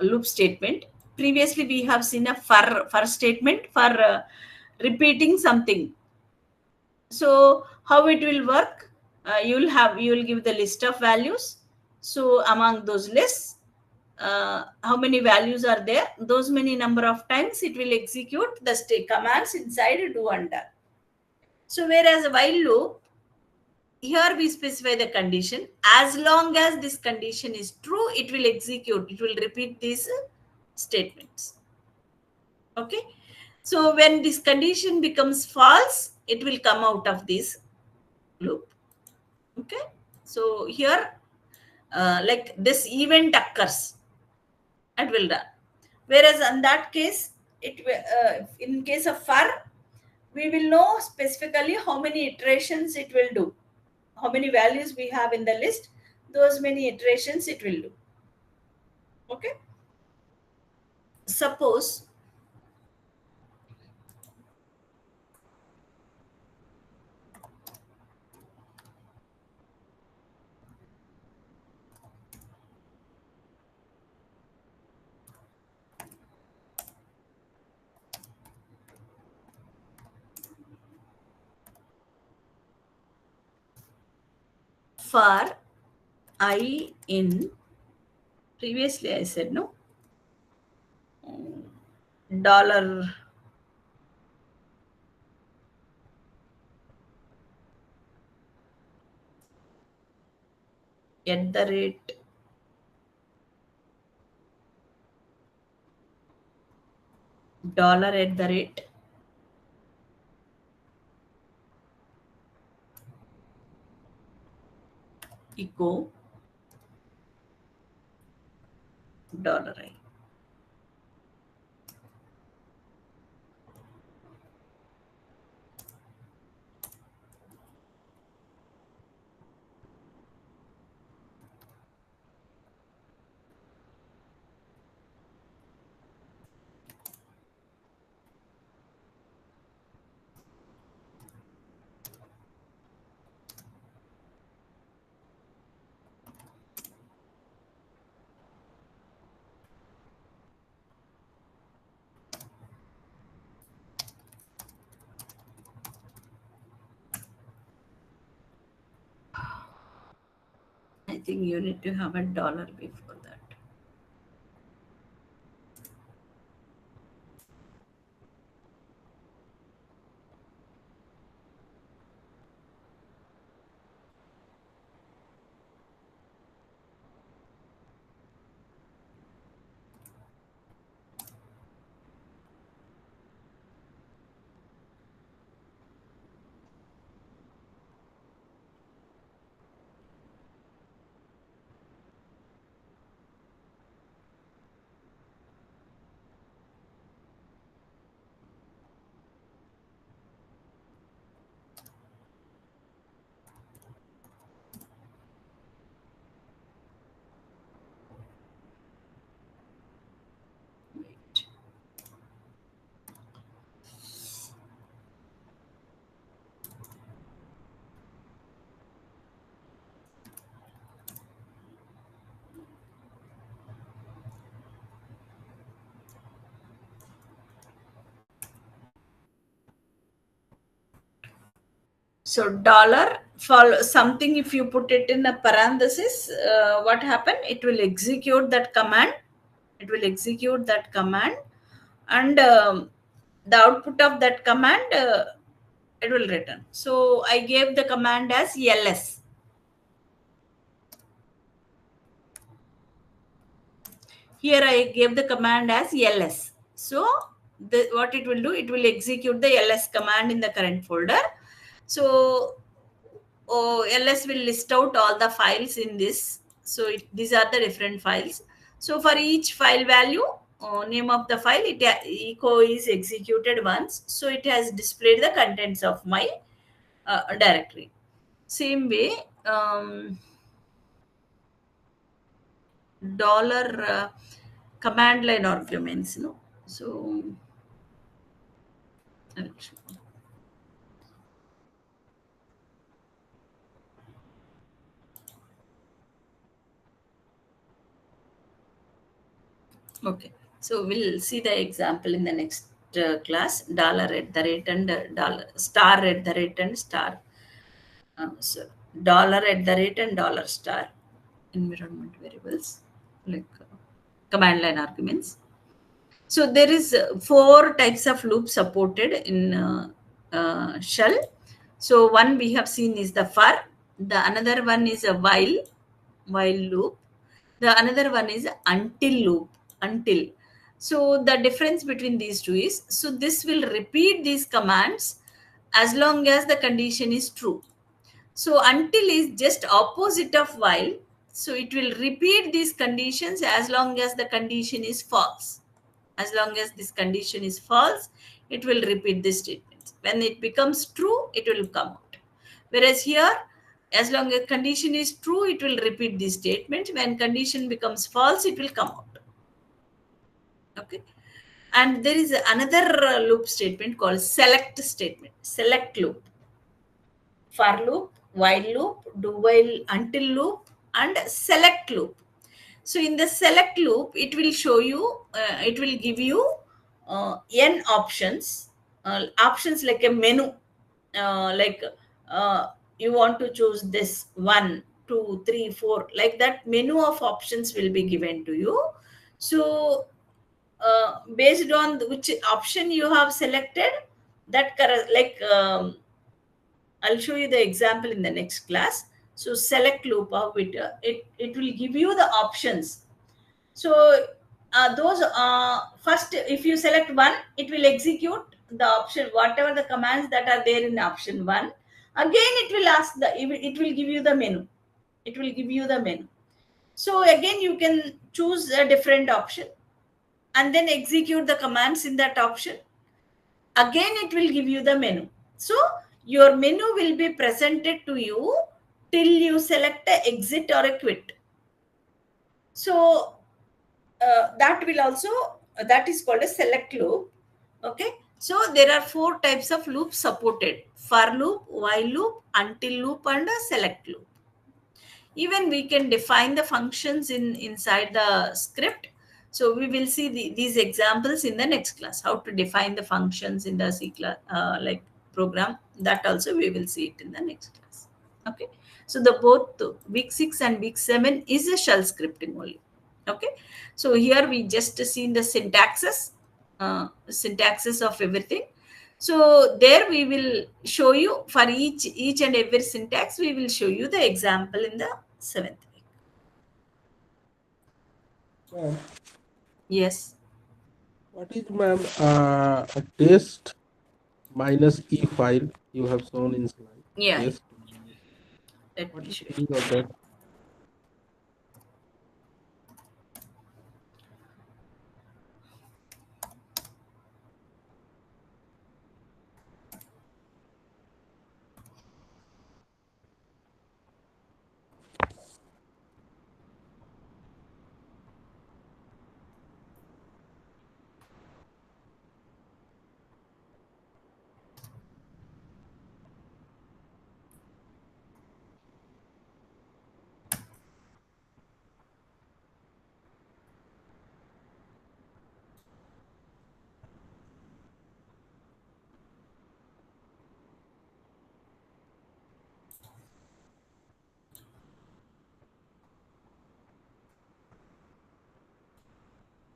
S1: loop statement. Previously, we have seen a for statement for repeating something. So how it will work? You will give the list of values. So among those lists, how many values are there? Those many number of times it will execute the commands inside do and done. So whereas a while loop, here we specify the condition. As long as this condition is true, it will execute. It will repeat these statements. Okay. So when this condition becomes false, it will come out of this loop. Okay. So here, like this event occurs, it will run. Whereas in that case, in case of for, we will know specifically how many iterations it will do, how many values we have in the list, those many iterations it will do. Okay. Suppose for I in, previously I said no, dollar at the rate dollar at the rate echo dollar I. I think you need to have a dollar before that. So dollar for something, if you put it in a parenthesis, what happen? It will execute that command. It will execute that command, and the output of that command, it will return. So I gave the command as ls. Here I gave the command as ls. So what it will do, it will execute the ls command in the current folder. So ls will list out all the files in this. So these are the different files. So for each file value, name of the file, echo is executed once. So it has displayed the contents of my directory. Same way, dollar command line arguments, no? So okay, so we'll see the example in the next class. Dollar at the rate and dollar star at the rate and star. So dollar at the rate and dollar star environment variables, like command line arguments. So there is 4 types of loops supported in shell. So one we have seen is the for. The another one is a while loop. The another one is until loop, until. So the difference between these two is, so this will repeat these commands as long as the condition is true. So until is just opposite of while. So it will repeat these conditions as long as the condition is false. As long as this condition is false, it will repeat this statement. When it becomes true, it will come out. Whereas here, as long as condition is true, it will repeat this statement. When condition becomes false, it will come out. Okay. And there is another loop statement called select statement, select loop. For loop, while loop, do while, until loop, and select loop. So in the select loop, it will show you, it will give you n options, options like a menu, like you want to choose this 1, 2, 3, 4, like that menu of options will be given to you. So based on which option you have selected, that like I'll show you the example in the next class. So select loop of it, it will give you the options. So those first, if you select one, it will execute the option, whatever the commands that are there in option one. Again, it will ask it will give you the menu. It will give you the menu. So again, you can choose a different option and then execute the commands in that option. Again, it will give you the menu. So your menu will be presented to you till you select a exit or a quit. So that will also, that is called a select loop. Okay. So there are 4 types of loops supported: for loop, while loop, until loop, and a select loop. Even we can define the functions inside the script. So we will see these examples in the next class, how to define the functions in the C class, like program. That also we will see it in the next class. Okay. So the both week 6 and week 7 is a shell scripting only. Okay. So here we just seen the syntaxes of everything. So there we will show you for each and every syntax, we will show you the example in the 7th week.
S5: Ma'am,
S1: Yes.
S5: what is, ma'am, a test minus e file you have shown in slide?
S1: Yeah.
S5: Test.
S1: Let
S5: What
S1: me
S5: is
S1: show
S5: the
S1: you.
S5: meaning of that?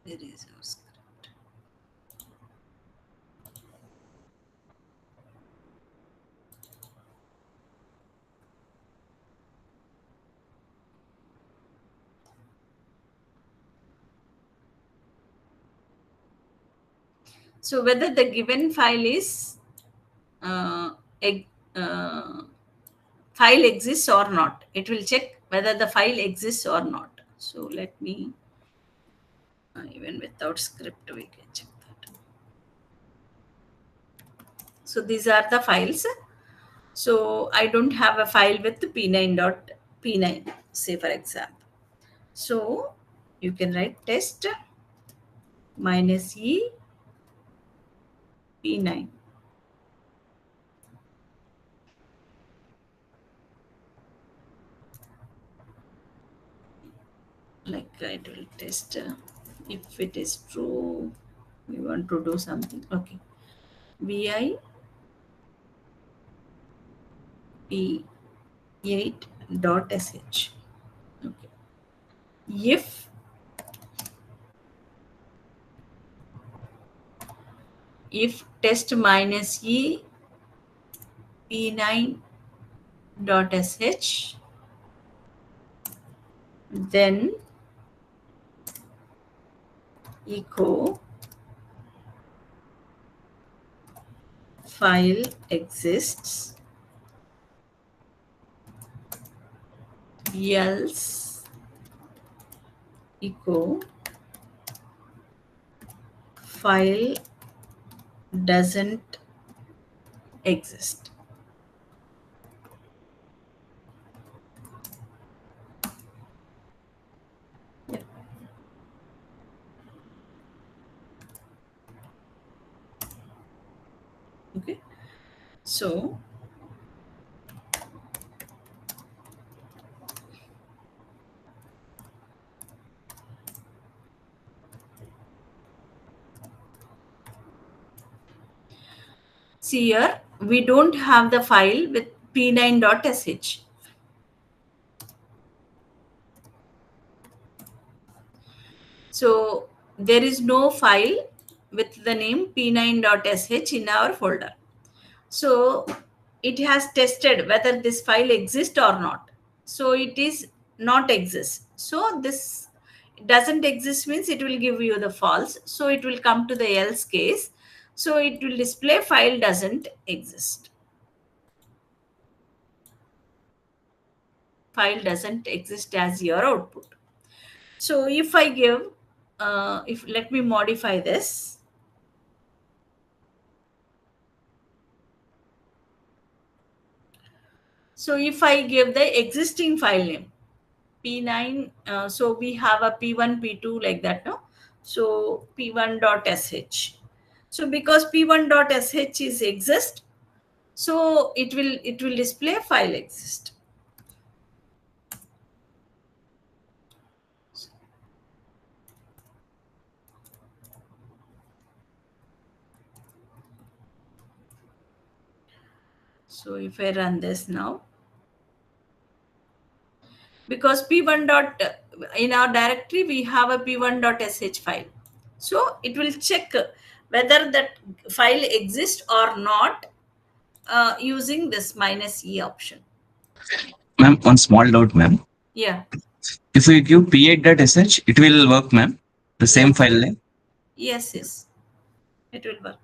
S1: Where is our script? So whether the given file is eg- file exists or not, it will check whether the file exists or not. So let me even without script we can check that. So these are the files. So I don't have a file with p9.p9, say for example. So you can write test minus e p9. Like it will test if it is true, we want to do something. Okay. Vi p8.sh. Okay. If test minus e p9.sh, then echo file exists, else echo file doesn't exist. Yeah. Okay. So see here, we don't have the file with p9.sh. So there is no file with the name p9.sh in our folder. So it has tested whether this file exists or not. So it is not exist. So this doesn't exist means it will give you the false. So it will come to the else case. So it will display file doesn't exist. File doesn't exist as your output. So if I give, if let me modify this. So if I give the existing file name, p9, so we have a p1, p2 like that, no? So p1.sh. So because p1.sh is exist, so it will display file exist. So if I run this now, because p1 dot in our directory we have a p1.sh file, so it will check whether that file exists or not using this minus e option.
S2: Ma'am, one small doubt, ma'am.
S1: Yeah.
S2: If we give p8.sh, it will work, ma'am. The same
S1: Yes.
S2: file name.
S1: Yes, yes, it will work.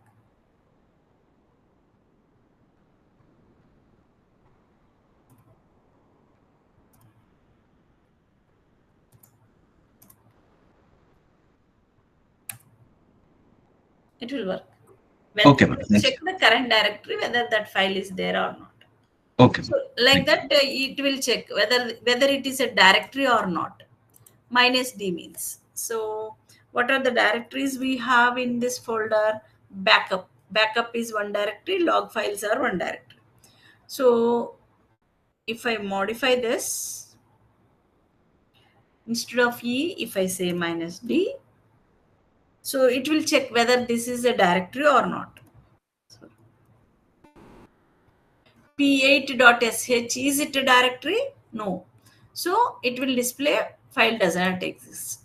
S1: It will work.
S2: Okay, ma'am. Thank
S1: Check
S2: you.
S1: the current directory whether that file is there or not.
S2: Okay.
S1: So like that, it will check whether it is a directory or not. Minus d means. So what are the directories we have in this folder? Backup. Backup is one directory. Log files are one directory. So if I modify this, instead of e, if I say minus d, so it will check whether this is a directory or not. So, p8.sh, is it a directory? No. So it will display file does not exist.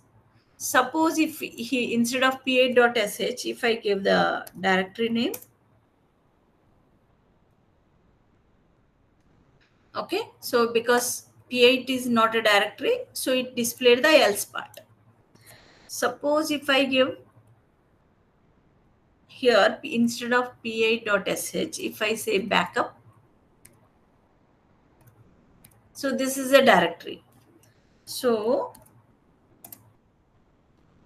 S1: suppose if he, instead of p8.sh, if I give the directory name, okay, so because p8 is not a directory, so it displayed the else part. Suppose if I give here, instead of p8.sh, if I say backup, so this is a directory. So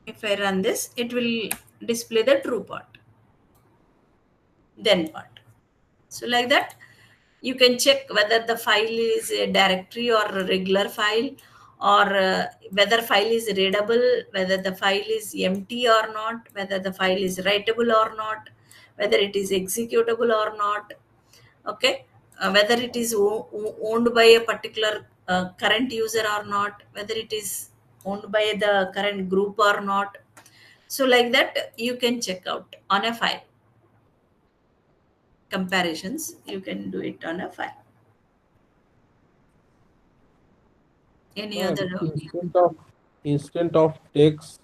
S1: if I run this, it will display the true part, then part. So like that, you can check whether the file is a directory or a regular file, or whether file is readable, whether the file is empty or not, whether the file is writable or not, whether it is executable or not. Okay, whether it is owned by a particular current user or not, whether it is owned by the current group or not. So like that, you can check out on a file. Comparisons, you can do it on a file. Any
S5: Ma'am,
S1: other?
S5: instead of test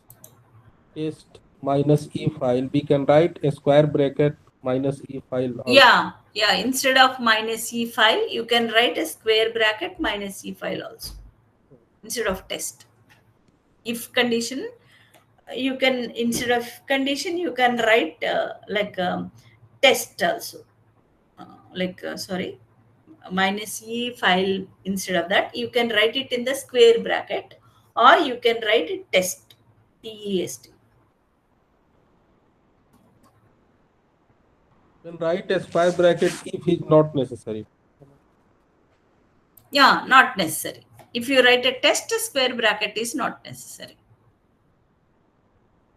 S5: minus e file, we can write a square bracket minus e file also.
S1: Yeah, instead of minus e file, you can write a square bracket minus e file also, instead of test. If condition, you can, instead of condition, you can write like test also, sorry, minus e file. Instead of that, you can write it in the square bracket, or you can write it test, test.
S5: Then write a square bracket if is not necessary.
S1: Yeah, not necessary. If you write a test, square bracket is not necessary.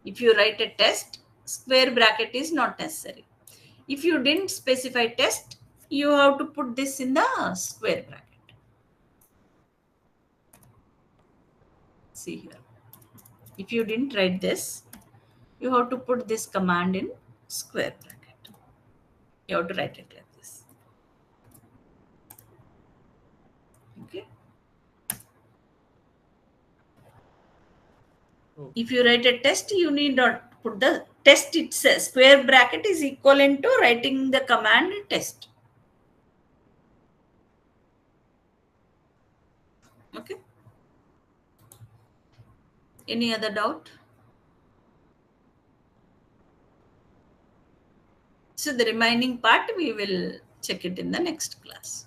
S1: If you write a test, square bracket is not necessary. If you didn't specify test, you have to put this in the square bracket. See here. If you didn't write this, you have to put this command in square bracket. You have to write it like this. Okay. If you write a test, you need not put the test itself. Square bracket is equivalent to writing the command test. Okay. Any other doubt? So the remaining part, we will check it in the next class.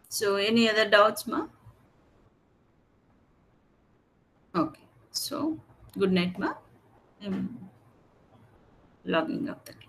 S1: So any other doubts, ma? Okay. So good night, ma. I'm logging up the class.